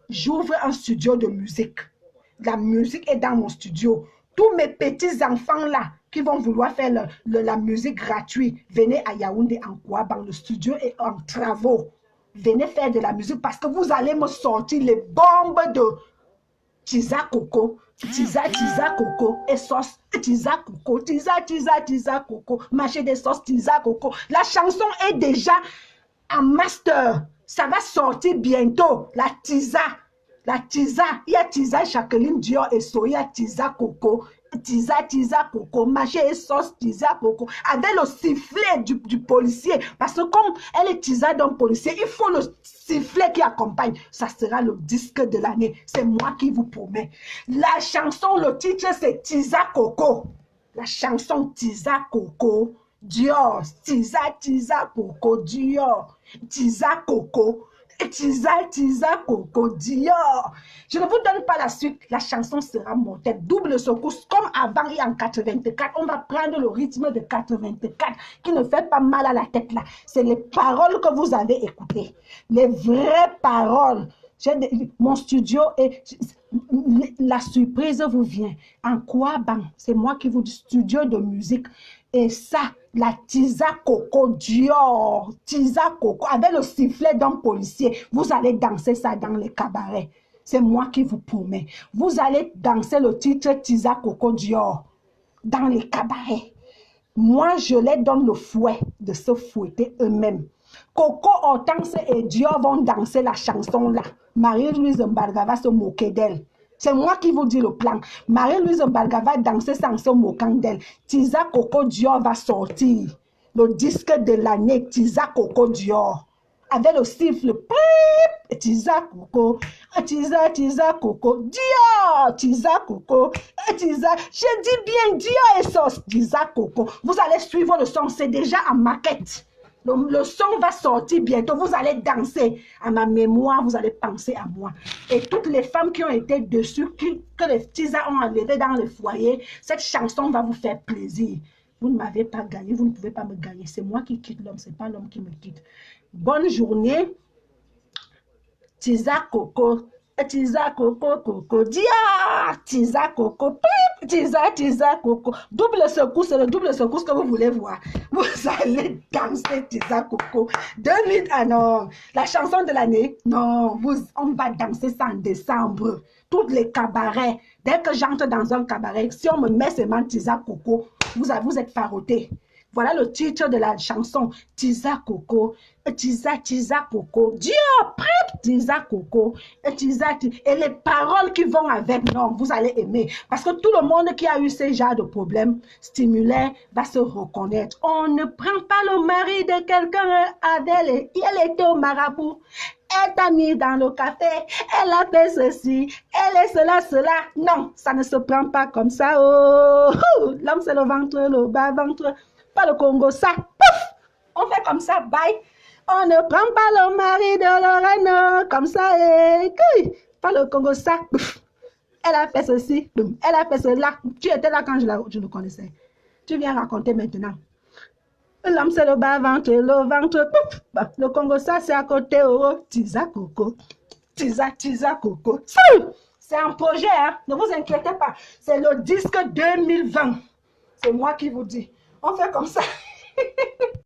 J'ouvre un studio de musique. La musique est dans mon studio. Tous mes petits enfants là qui vont vouloir faire la musique gratuite, venez à Yaoundé en Kouaban. Le studio est en travaux. Venez faire de la musique parce que vous allez me sortir les bombes de Tisa Coco, Tisa Coco et sauce Tisa Coco, Tisa Coco, marché des sauces Tisa Coco. La chanson est déjà en master. Ça va sortir bientôt. La Tisa. Il y a Tisa Jacqueline Dior et Soya Tisa Coco. Tisa Coco, marché et sauce Tisa Coco. Avec le sifflet du policier. Parce que comme elle est Tisa d'un policier, il faut le sifflet qui accompagne. Ça sera le disque de l'année. C'est moi qui vous promets. La chanson, le titre, c'est Tisa Coco. La chanson Tisa Coco. Dior, Tisa Coco, Dior, Tisa Coco, Tisa Coco, Dior. Je ne vous donne pas la suite, la chanson sera mortelle. Double secousse, comme avant et en 84. On va prendre le rythme de 84 qui ne fait pas mal à la tête là. C'est les paroles que vous avez écoutées. Les vraies paroles. Mon studio et la surprise vous vient. En quoi, c'est moi qui vous dis studio de musique. Et ça, la Tisa Coco Dior, Tisa Coco, avec le sifflet d'un policier, vous allez danser ça dans les cabarets. C'est moi qui vous promets. Vous allez danser le titre Tisa Coco Dior dans les cabarets. Moi, je les donne le fouet de se fouetter eux-mêmes. Coco, Hortense et Dior vont danser la chanson là. Marie-Louise Mbarga va se moquer d'elle. C'est moi qui vous dis le plan. Marie-Louise Mbarga va danser sans se moquant d'elle. Tisa Coco Dior va sortir. Le disque de l'année, Tisa Coco Dior. Avec le siffle. Tisa Coco. Tisa Coco. Dior. Tisa Coco. Tisa. Je dis bien Dior et sauce. Tisa Coco. Vous allez suivre le son. C'est déjà en maquette. Le son va sortir bientôt. Vous allez danser à ma mémoire. Vous allez penser à moi. Et toutes les femmes qui ont été dessus, que les petits ont enlevé dans le foyer, cette chanson va vous faire plaisir. Vous ne m'avez pas gagné. Vous ne pouvez pas me gagner. C'est moi qui quitte l'homme. Ce n'est pas l'homme qui me quitte. Bonne journée. Tisa Coco. Tisa Coco Coco. Dia. Tisa Coco. Tisa Coco. Double secousse, c'est le double secousse que vous voulez voir. Vous allez danser Tisa Coco. 2000, ah non. La chanson de l'année, non. On va danser ça en décembre. Tous les cabarets. Dès que j'entre dans un cabaret, si on me met seulement Tisa Coco, vous êtes farotés. Voilà le titre de la chanson. Tisa Coco. Tisa Coco. Dieu, prête Tisa Coco. Et les paroles qui vont avec, non, vous allez aimer. Parce que tout le monde qui a eu ce genre de problème stimulé va se reconnaître. On ne prend pas le mari de quelqu'un. Adèle, elle était au marabout. Elle t'a mis dans le café, elle a fait ceci, elle est cela. Non, ça ne se prend pas comme ça. Oh, l'homme c'est le ventre, le bas ventre. Pas le Congo, ça. Pouf! On fait comme ça, bye. On ne prend pas le mari de Lorraine comme ça. Pas le Congo, ça. Pouf! Elle a fait ceci, elle a fait cela. Tu étais là quand je le connaissais. Tu viens raconter maintenant. L'homme c'est le bas ventre, le ventre. Pouf! Le Congo, ça c'est à côté. Oh, Tisa Coco. Tisa Coco. C'est un projet, hein? Ne vous inquiétez pas. C'est le disque 2020. C'est moi qui vous dis. On fait comme ça.